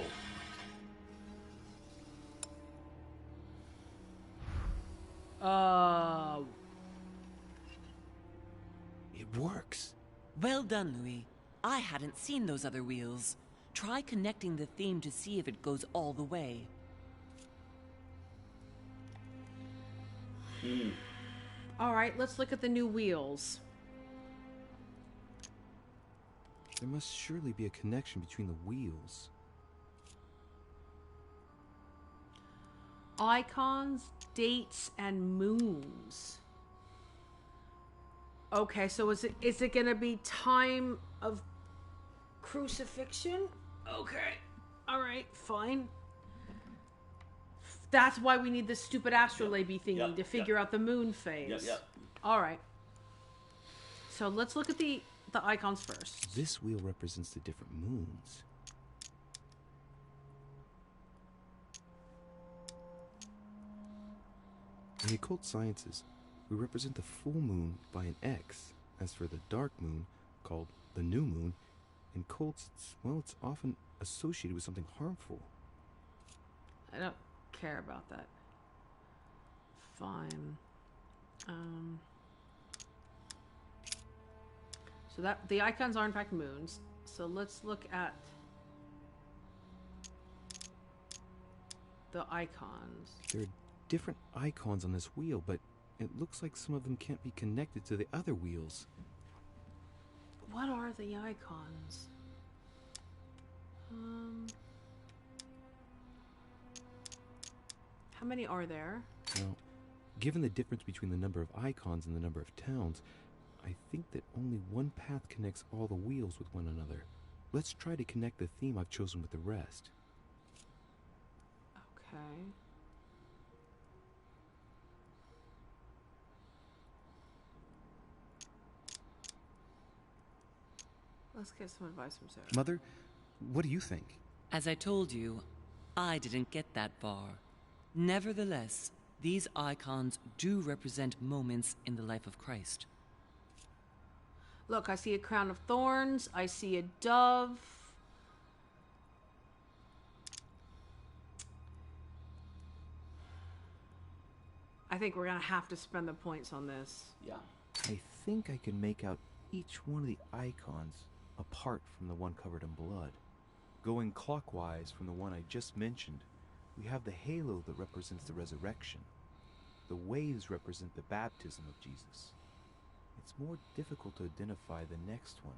It works. Well done, Louis. I hadn't seen those other wheels. Try connecting the theme to see if it goes all the way. Alright, let's look at the new wheels. There must surely be a connection between the wheels. Icons, dates, and moons. Okay, so is it gonna be time of crucifixion? Okay. Alright, fine. That's why we need this stupid astrolabe thingy to figure out the moon phase. Alright. So let's look at the icons first. This wheel represents the different moons. In the occult sciences, we represent the full moon by an X. As for the dark moon, called the new moon, in cults, it's often associated with something harmful. I don't care about that. Fine. So that the icons are in fact moons. So let's look at the icons. There are different icons on this wheel, but it looks like some of them can't be connected to the other wheels. What are the icons? How many are there? Now, given the difference between the number of icons and the number of towns, I think that only one path connects all the wheels with one another. Let's try to connect the theme I've chosen with the rest. Okay. Let's get some advice from Sarah. Mother, what do you think? As I told you, I didn't get that far. Nevertheless, these icons do represent moments in the life of Christ. Look, I see a crown of thorns. I see a dove. I think we're going to have to spend the points on this. Yeah. I think I can make out each one of the icons apart from the one covered in blood. Going clockwise from the one I just mentioned, we have the halo that represents the resurrection. The waves represent the baptism of Jesus. It's more difficult to identify the next one.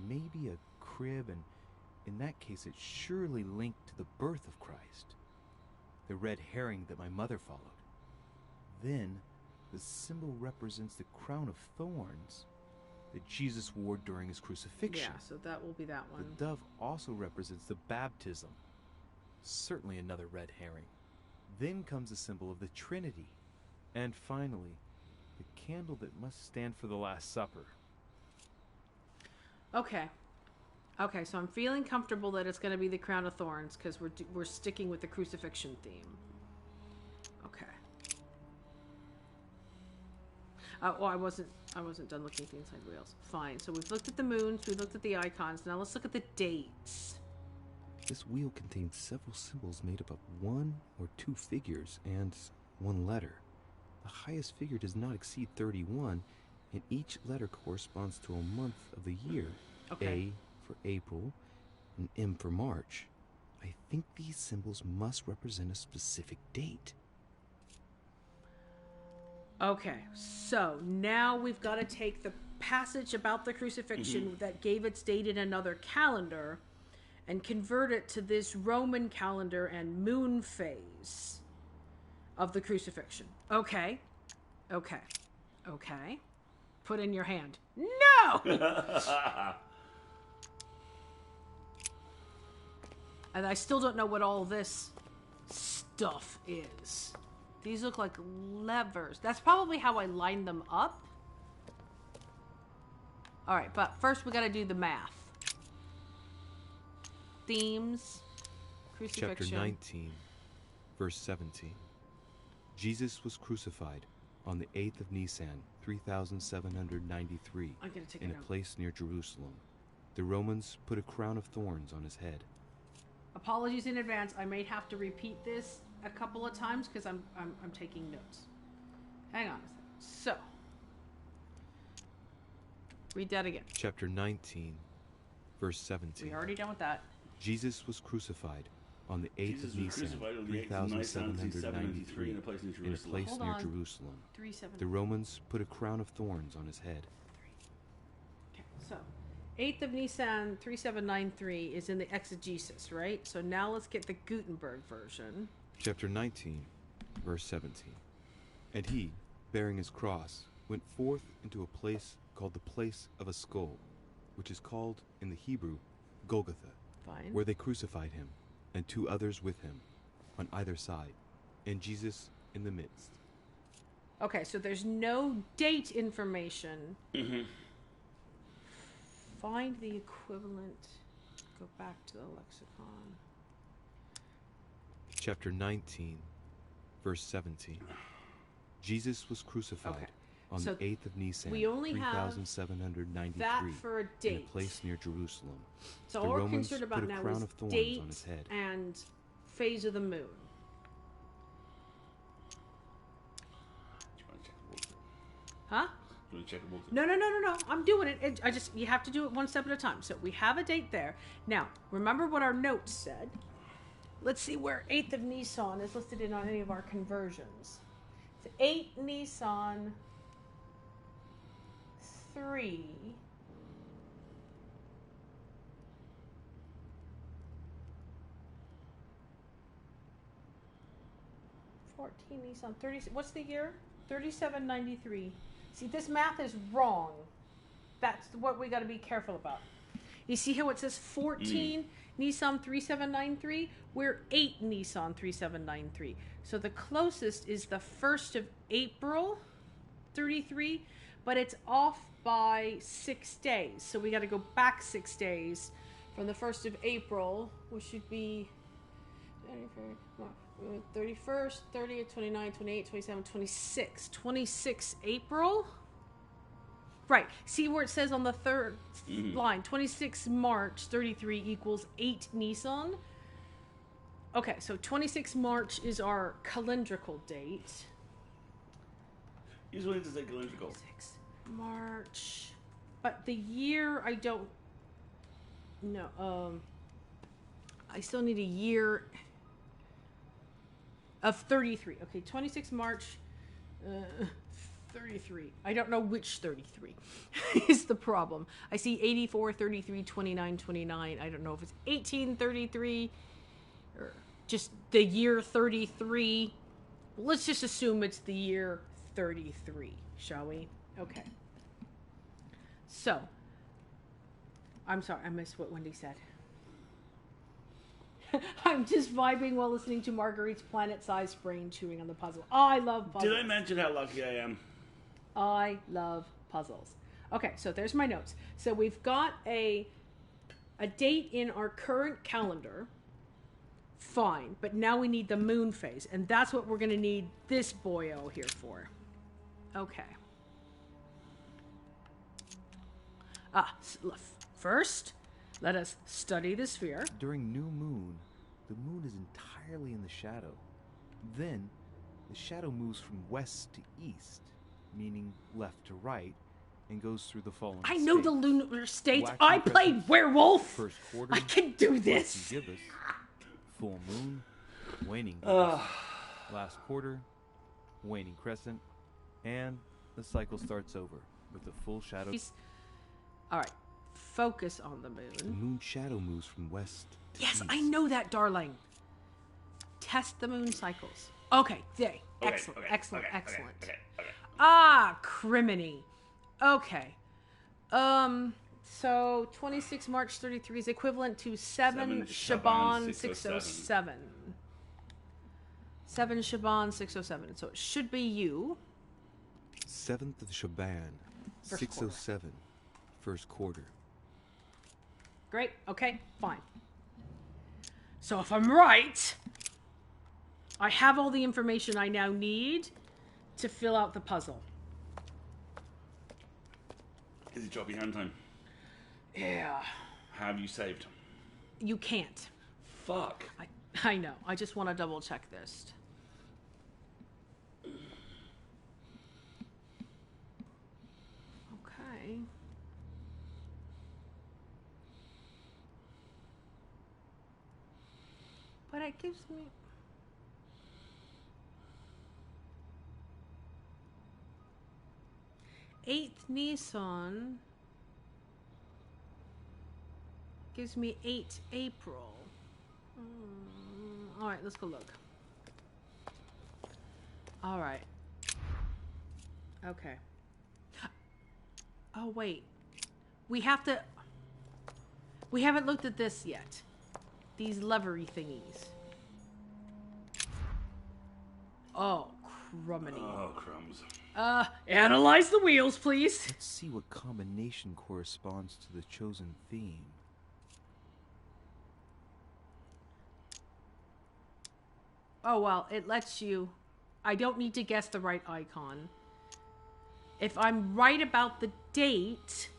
Maybe a crib, and in that case it's surely linked to the birth of Christ. The red herring that my mother followed. Then, the symbol represents the crown of thorns that Jesus wore during his crucifixion. Yeah, so that will be that one. The dove also represents the baptism. Certainly another red herring. Then comes the symbol of the Trinity. And finally, the candle that must stand for the Last Supper. Okay. Okay, so I'm feeling comfortable that it's going to be the crown of thorns because we're sticking with the crucifixion theme. Okay. Oh, I wasn't done looking at the inside wheels. Fine. So we've looked at the moons, we've looked at the icons. Now let's look at the dates. This wheel contains several symbols made up of one or two figures and one letter. The highest figure does not exceed 31, and each letter corresponds to a month of the year. Okay. A for April, and M for March. I think these symbols must represent a specific date. Okay, so now we've got to take the passage about the crucifixion that gave its date in another calendar and convert it to this Roman calendar and moon phase of the crucifixion. Okay. Okay. Okay. Put in your hand. No! And I still don't know what all this stuff is. These look like levers. That's probably how I lined them up. Alright, but first we gotta do the math. Themes. Crucifixion. Chapter 19, verse 17. Jesus was crucified on the 8th of Nisan, 3793, I'm gonna take in a a note. place near Jerusalem. The Romans put a crown of thorns on his head. Apologies in advance. I may have to repeat this a couple of times because I'm taking notes. Hang on a second. So, read that again. Chapter 19, verse 17. We already done with that. Jesus was crucified on the 8th Jesus of was Nisan, crucified on the 8th of Nisan, 3793, in a place near in a Jerusalem. place Hold near on. Jerusalem. 37. The Romans put a crown of thorns on his head. Okay, so 8th of Nisan 3793 is in the exegesis, right? So now let's get the Gutenberg version. Chapter 19, verse 17. And he, bearing his cross, went forth into a place called the place of a skull, which is called in the Hebrew Golgotha, Fine. where they crucified him, and 2 others with him, on either side, and Jesus in the midst. Okay, so there's no date information. Mm-hmm. Find the equivalent. Go back to the lexicon. Chapter 19, verse 17. Jesus was crucified Okay. on So the 8th of Nisan, we only have 3793, that for a in date. a place near Jerusalem. So The all we're Romans concerned about put a now crown is of thorns date on his head. and phase of the moon. Do you want to check the water? Huh? Do you want to check the water? No. I'm doing it. You have to do it one step at a time. So we have a date there. Now, remember what our notes said. Let's see where 8th of Nisan is listed in on any of our conversions. It's 8 Nisan 3. Nissan 30. What's the year? 3793. See, this math is wrong. That's what we got to be careful about. You see how it says 14 Nissan 3793? We're 8 Nissan 3793. So the closest is the 1st of April 33, but it's off by 6 days. So we got to go back 6 days from the 1st of April, which should be 31st, 30th, 29th, 28th, 27th, 26th. 26 April? Right. See where it says on the third line, 26 March 33 equals 8 Nisan? Okay, so 26 March is our calendrical date. He's willing to say calendrical. 6 March. But the year, I don't... No, I still need a year... of 33. Okay, 26 March, 33. I don't know which 33 is the problem. I see 84, 33, 29, 29. I don't know if it's 1833 or just the year 33. Let's just assume it's the year 33, shall we? Okay. So, I'm sorry, I missed what Wendy said. I'm just vibing while listening to Marguerite's planet-sized brain chewing on the puzzle. I love puzzles. Did I mention how lucky I am? I love puzzles. Okay, so there's my notes. So we've got a date in our current calendar. Fine, but now we need the moon phase, and that's what we're going to need this boyo here for. Okay. First, let us study the sphere. During new moon, the moon is entirely in the shadow. Then, the shadow moves from west to east, meaning left to right, and goes through the fallen I know state. the lunar states. Waxing I played crescent, werewolf. First quarter. I can do this. Waxing gibbous, full moon, waning gibbous, last quarter, waning crescent, and the cycle starts over with the full shadow. All right, focus on the The moon. moon shadow moves from west to Yes, east. I know that, darling. Test the moon cycles. Okay, yay. Okay, Excellent, okay, excellent, okay, excellent. Okay. Ah, criminy. Okay. So 26 March 33 is equivalent to 7 Shaban 607. 7 Shaban 607. So it should be you. 7th of Shaban, First 607, first quarter. Great. Okay, fine. So if I'm right, I have all the information I now need to fill out the puzzle. Is it choppy hand time? Yeah. Have you saved? You can't. Fuck. I know. I just want to double check this. Okay. But it gives me... Eighth Nissan gives me 8 April. All right, let's go look. All right. Okay. Oh, wait. We haven't looked at this yet. These levery thingies. Oh, crumminy. Oh, crumbs. Analyze the wheels, please. Let's see what combination corresponds to the chosen theme. Oh, well, it lets you... I don't need to guess the right icon. If I'm right about the date,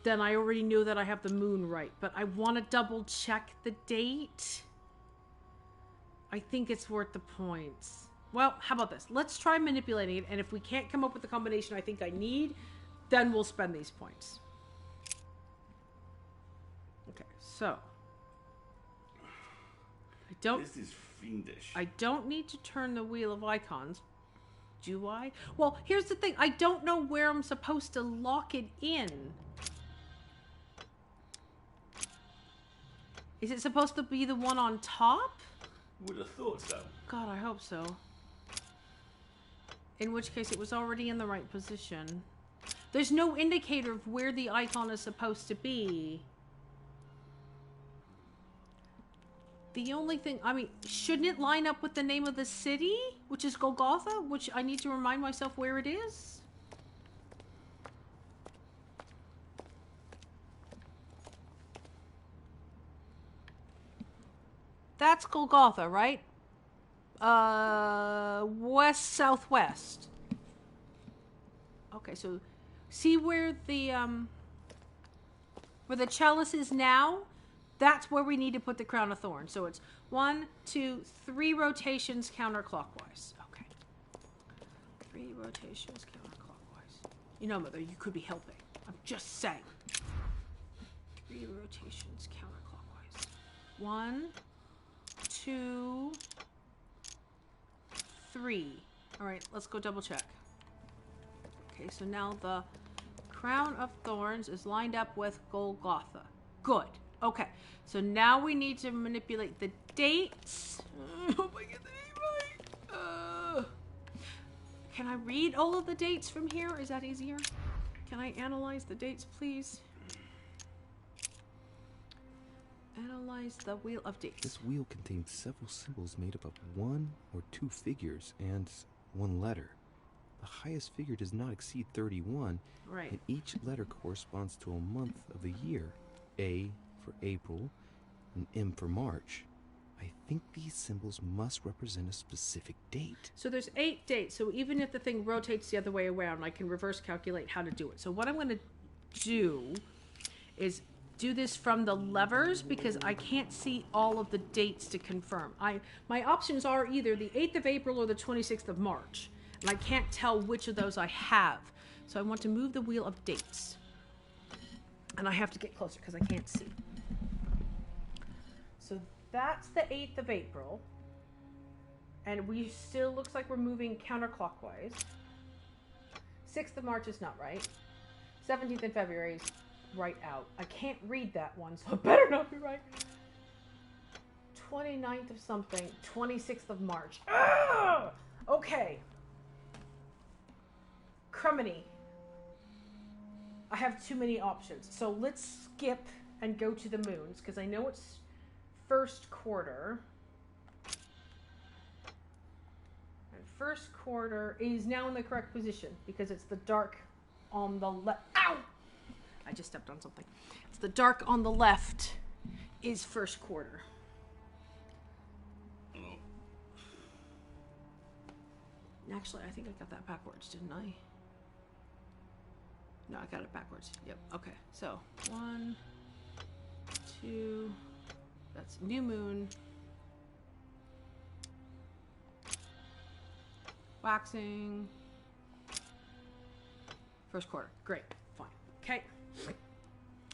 then I already knew that I have the moon right. But I want to double check the date. I think it's worth the points. Well, how about this? Let's try manipulating it, and if we can't come up with the combination I think I need, then we'll spend these points. Okay, so... This is fiendish. I don't need to turn the wheel of icons, do I? Well, here's the thing. I don't know where I'm supposed to lock it in. Is it supposed to be the one on top? Would have thought so. God, I hope so. In which case, it was already in the right position. There's no indicator of where the icon is supposed to be. The only thing, I mean, shouldn't it line up with the name of the city, which is Golgotha, which I need to remind myself where it is? That's Golgotha, right? West-southwest. Okay, so see where the chalice is now? That's where we need to put the crown of thorns. So it's 1, 2, 3 rotations counterclockwise. Okay. 3 rotations counterclockwise. You know, Mother, you could be helping. I'm just saying. 3 rotations counterclockwise. 1, 2, 3. All right, let's go double check. Okay, so now the crown of thorns is lined up with Golgotha. Good. Okay, so now we need to manipulate the dates. I hope I get the date right. Can I read all of the dates from here? Is that easier? Can I analyze the dates, please? Analyze the wheel of dates. This wheel contains several symbols made up of 1 or 2 figures and 1 letter. The highest figure does not exceed 31, right. And each letter corresponds to a month of the year. A for April, and M for March. I think these symbols must represent a specific date. So there's 8 dates, so even if the thing rotates the other way around, I can reverse calculate how to do it. So what I'm going to do is do this from the levers, because I can't see all of the dates to confirm. My options are either the 8th of April or the 26th of March, and I can't tell which of those I have. So I want to move the wheel of dates. And I have to get closer because I can't see. So that's the 8th of April. And we still looks like we're moving counterclockwise. 6th of March is not right. 17th of February is right out. I can't read that one, so it better not be right. 29th of something. 26th of March. Ugh! Okay. Crumminy. I have too many options. So let's skip and go to the moons, because I know it's first quarter. And first quarter is now in the correct position, because it's the dark on the left. Ow! I just stepped on something. It's the dark on the left is first quarter. Actually, I think I got that backwards, didn't I? No, I got it backwards. Yep. Okay. So 1, 2. That's new moon. Waxing. First quarter. Great. Fine. Okay.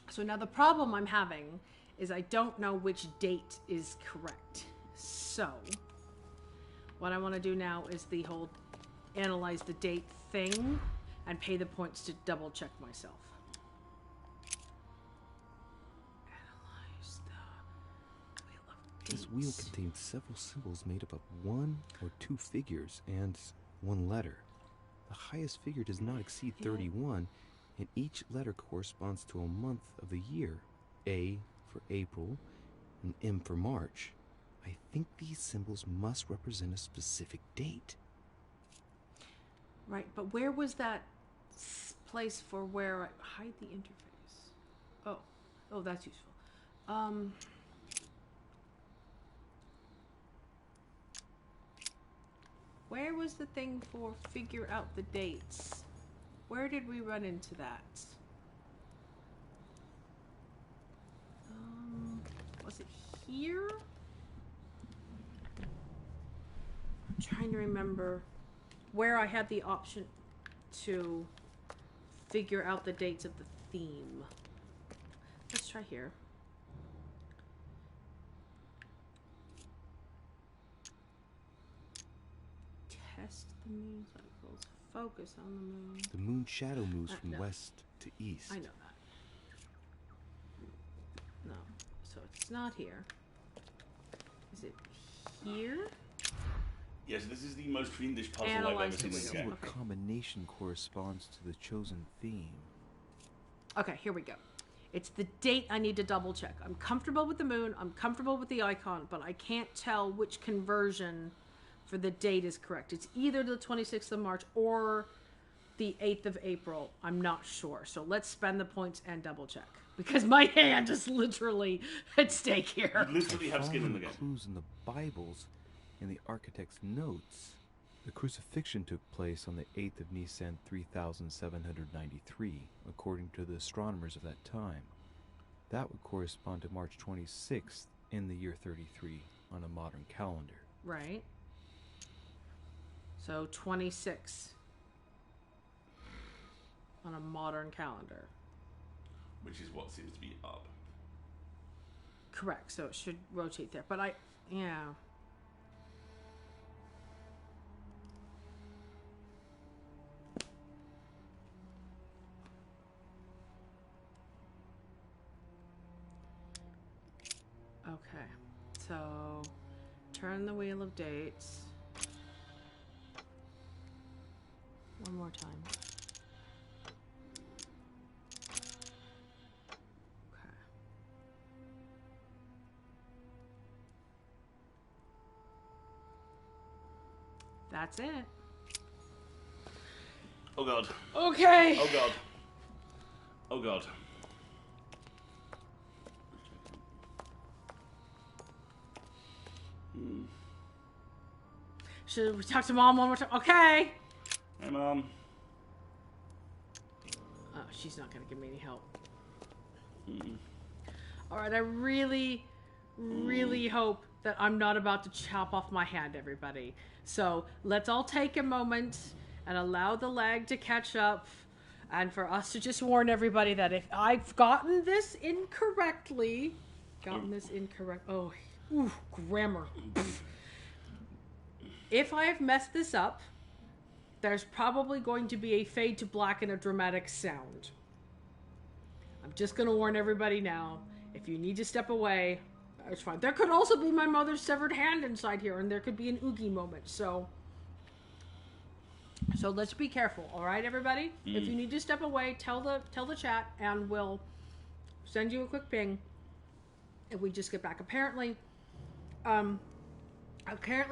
So now the problem I'm having is I don't know which date is correct. So what I want to do now is the whole analyze the date thing and pay the points to double check myself. Analyze the wheel of dates. This wheel contains several symbols made up of 1 or 2 figures and 1 letter. The highest figure does not exceed 31, and each letter corresponds to a month of the year. A for April and M for March. I think these symbols must represent a specific date. Right, but where was that place for where I hide the interface? Oh, that's useful. Where was the thing for figure out the dates? Where did we run into that? Was it here? I'm trying to remember where I had the option to figure out the dates of the theme. Let's try here. Test the moon cycles. Focus on the moon. The moon shadow moves from no. west to east. I know that. No. So it's not here. Is it here? Yes, this is the most fiendish puzzle Analyze I've ever seen the in wheel. the game. What combination corresponds to the chosen theme? Okay, here we go. It's the date I need to double check. I'm comfortable with the moon. I'm comfortable with the icon, but I can't tell which conversion for the date is correct. It's either the 26th of March or the 8th of April. I'm not sure. So let's spend the points and double check. Because my hand is literally at stake here. You literally have skin in the game. Clues in the Bibles and the architect's notes. The crucifixion took place on the 8th of Nisan 3793, according to the astronomers of that time. That would correspond to March 26th in the year 33 on a modern calendar. Right. So 26 on a modern calendar. Which is what seems to be up. Correct. So it should rotate there. But yeah. Okay. So turn the wheel of dates. One more time. Okay. That's it. Oh god. Okay. Oh god. Oh god. Should we talk to Mom one more time? Okay. Hey, Mom. Oh, she's not going to give me any help. All right, I really, really hope that I'm not about to chop off my hand, everybody. So let's all take a moment and allow the lag to catch up, and for us to just warn everybody that if I've gotten this incorrectly, oh, ooh, grammar. If I have messed this up, there's probably going to be a fade to black and a dramatic sound. I'm just going to warn everybody now. If you need to step away, it's fine. There could also be my mother's severed hand inside here, and there could be an oogie moment. So let's be careful, all right, everybody? If you need to step away, tell the chat, and we'll send you a quick ping if we just get back. Apparently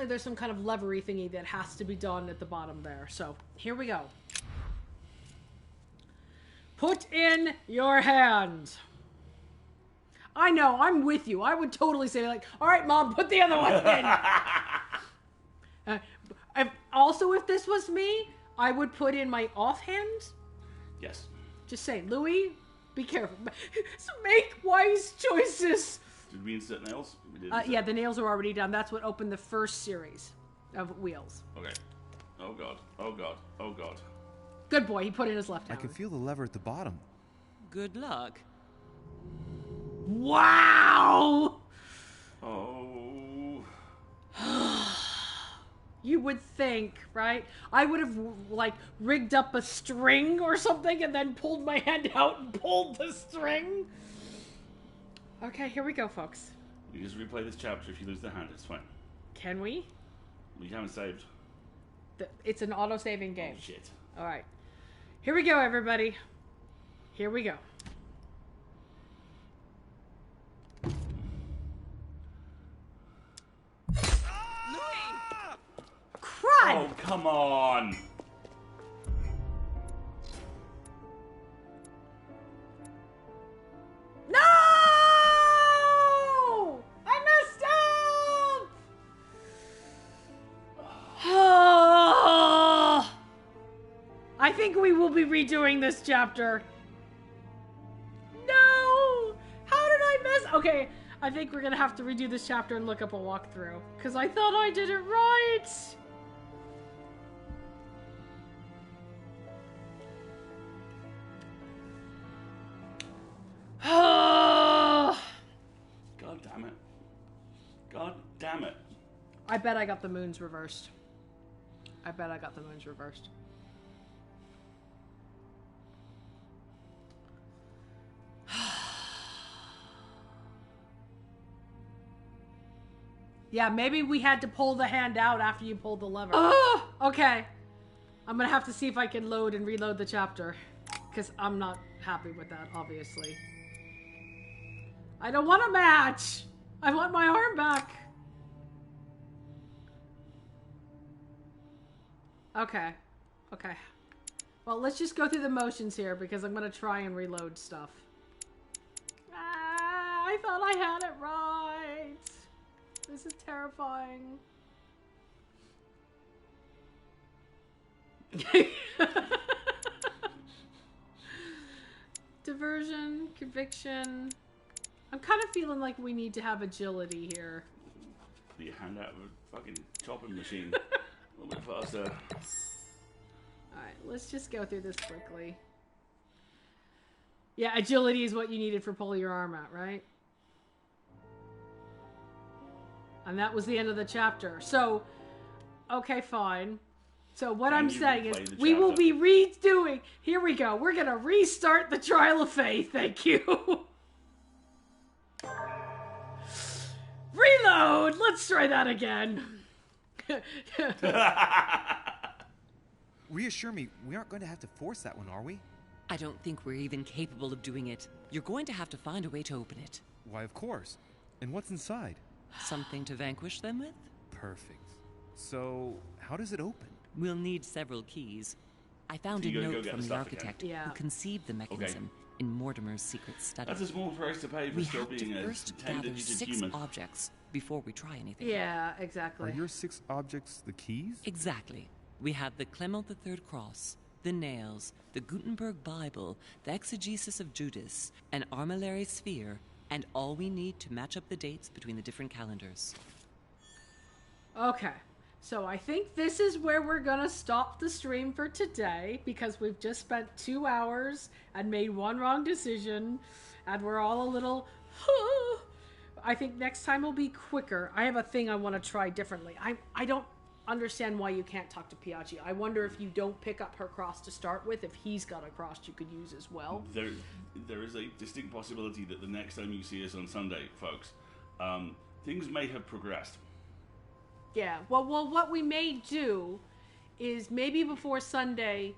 there's some kind of levery thingy that has to be done at the bottom there. So here we go. Put in your hand. I know, I'm with you. I would totally say, like, all right, Mom, put the other one in. Also, if this was me, I would put in my offhand. Yes. Just saying, Louis, be careful. Make wise choices. Did we insert nails? We did. Yeah, the nails are already done. That's what opened the first series of wheels. Okay. Oh god. Oh god. Oh god. Good boy. He put in his left I hand. can feel the lever at the bottom. Good luck. Wow! Oh. You would think, right? I would have, rigged up a string or something and then pulled my hand out and pulled the string. Okay, here we go, folks. You just replay this chapter. If you lose the hand, it's fine. Can we? We haven't saved. It's an auto-saving game. Oh, shit. All right. Here we go, everybody. Here we go. Crud! Oh, come on. No! I messed up! I think we will be redoing this chapter. No! How did I mess? Okay, I think we're gonna have to redo this chapter and look up a walkthrough. Because I thought I did it right! God damn it. God damn it. I bet I got the moons reversed. I bet I got the moons reversed. Yeah, maybe we had to pull the hand out after you pulled the lever. Oh, okay. I'm gonna have to see if I can load and reload the chapter. Because I'm not happy with that, obviously. I don't want a match! I want my arm back! Okay. Okay. Well, let's just go through the motions here because I'm gonna try and reload stuff. Ah, I thought I had it right! This is terrifying. Diversion, conviction. I'm kind of feeling like we need to have agility here. Put your hand out of a fucking chopping machine. A little bit faster. Alright, let's just go through this quickly. Yeah, agility is what you needed for pull your arm out, right? And that was the end of the chapter. So, okay, fine. So what I'm saying is we will be redoing. Here we go. We're going to restart the Trial of Faith. Thank you. Reload. Let's try that again. Reassure me, we aren't going to have to force that one, are we? I don't think we're even capable of doing it. You're going to have to find a way to open it. Why, of course. And what's inside? Something to vanquish them with? Perfect. So, how does it open? We'll need several keys. I found a note from the architect who conceived the mechanism in Mortimer's secret study. That's a small price to pay for still being a first gather 6 human. objects before we try anything. Yeah, exactly. Are your 6 objects the keys? Exactly. We have the Clement III cross, the nails, the Gutenberg Bible, the exegesis of Judas, an armillary sphere, and all we need to match up the dates between the different calendars. Okay. So I think this is where we're gonna stop the stream for today because we've just spent 2 hours and made one wrong decision and we're all a little I think next time will be quicker. I have a thing I want to try differently. I don't understand why you can't talk to Piaggi. I wonder if you don't pick up her cross to start with, if he's got a cross you could use as well. There is a distinct possibility that the next time you see us on Sunday, folks, things may have progressed. Yeah, well, what we may do is maybe before Sunday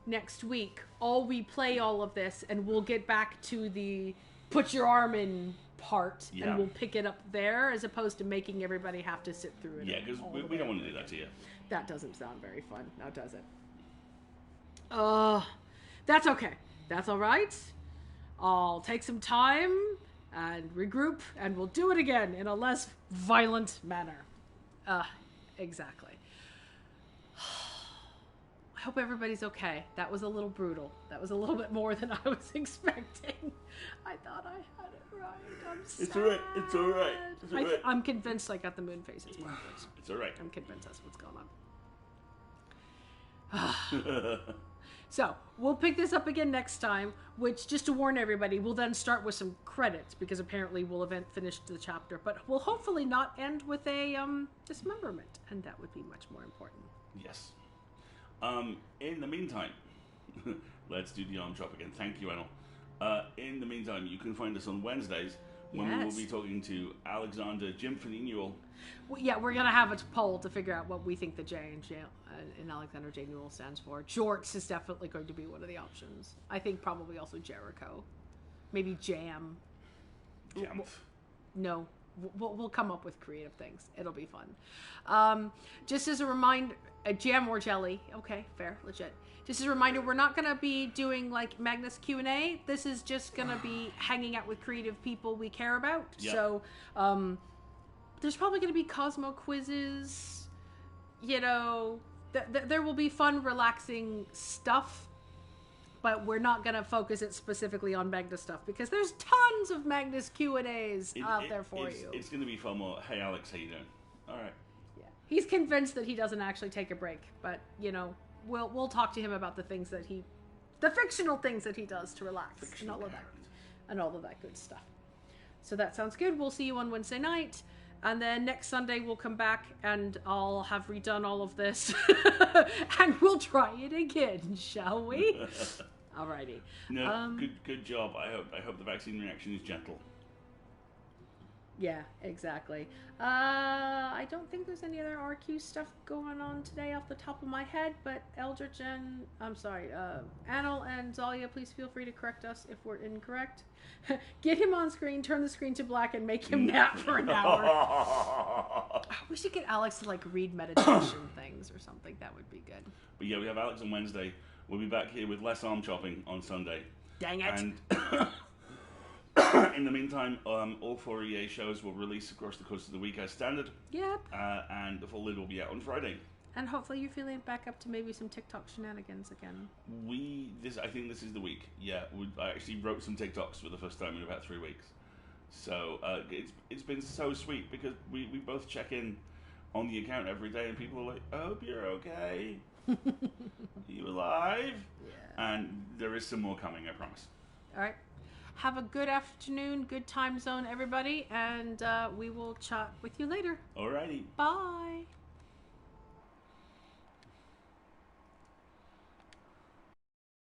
next week, we play all of this and we'll get back to the put your arm in part and we'll pick it up there as opposed to making everybody have to sit through it. Yeah, because we don't want to do that to you. That doesn't sound very fun, now does it? That's okay. That's all right. I'll take some time and regroup and we'll do it again in a less violent manner. Exactly. I hope everybody's okay. That was a little brutal. That was a little bit more than I was expecting. I thought I had it right. I'm sad. It's alright. It's alright. It's alright. I'm convinced I got the moon phases backwards. It's alright. I'm convinced that's what's going on. So, we'll pick this up again next time, which, just to warn everybody, we'll then start with some credits, because apparently we'll have finished the chapter, but we'll hopefully not end with a dismemberment, and that would be much more important. Yes. In the meantime, let's do the arm drop again. Thank you, Enel. In the meantime, you can find us on Wednesdays when we will be talking to Alexander Jimphony Newell. Well, yeah, we're going to have a poll to figure out what we think the J in Alexander J. Newell stands for. Jorts is definitely going to be one of the options. I think probably also Jericho. Maybe Jam. Jam. No. We'll come up with creative things. It'll be fun. Just as a reminder, jam or jelly. Okay, fair, legit. Just as a reminder, we're not going to be doing like Magnus Q&A. This is just going to be hanging out with creative people we care about. Yep. So there's probably going to be Cosmo quizzes. You know, there will be fun, relaxing stuff. But we're not going to focus it specifically on Magnus stuff, because there's tons of Magnus Q&As out there for you. It's going to be far more, hey Alex, how you doing? All right. Yeah. He's convinced that he doesn't actually take a break, but, you know, we'll talk to him about the fictional things that he does to relax, and all of that good stuff. So that sounds good. We'll see you on Wednesday night. And then next Sunday we'll come back and I'll have redone all of this and we'll try it again, shall we? Alrighty. No, good job. I hope the vaccine reaction is gentle. Yeah, exactly. I don't think there's any other RQ stuff going on today off the top of my head, but Eldritch and Anil and Zalia, please feel free to correct us if we're incorrect. Get him on screen, turn the screen to black, and make him nap for an hour. We should get Alex to like read meditation things or something. That would be good. But yeah, we have Alex on Wednesday. We'll be back here with less arm chopping on Sunday. Dang it. And in the meantime, all 4 EA shows will release across the course of the week as standard. Yep. And the full lid will be out on Friday. And hopefully you're feeling back up to maybe some TikTok shenanigans again. I think this is the week. Yeah, I actually wrote some TikToks for the first time in about 3 weeks. So it's been so sweet, because we both check in on the account every day, and people are like, I hope you're okay. Are you alive? Yeah. And there is some more coming, I promise. All right. Have a good afternoon, good time zone, everybody, and we will chat with you later. Alrighty. Bye.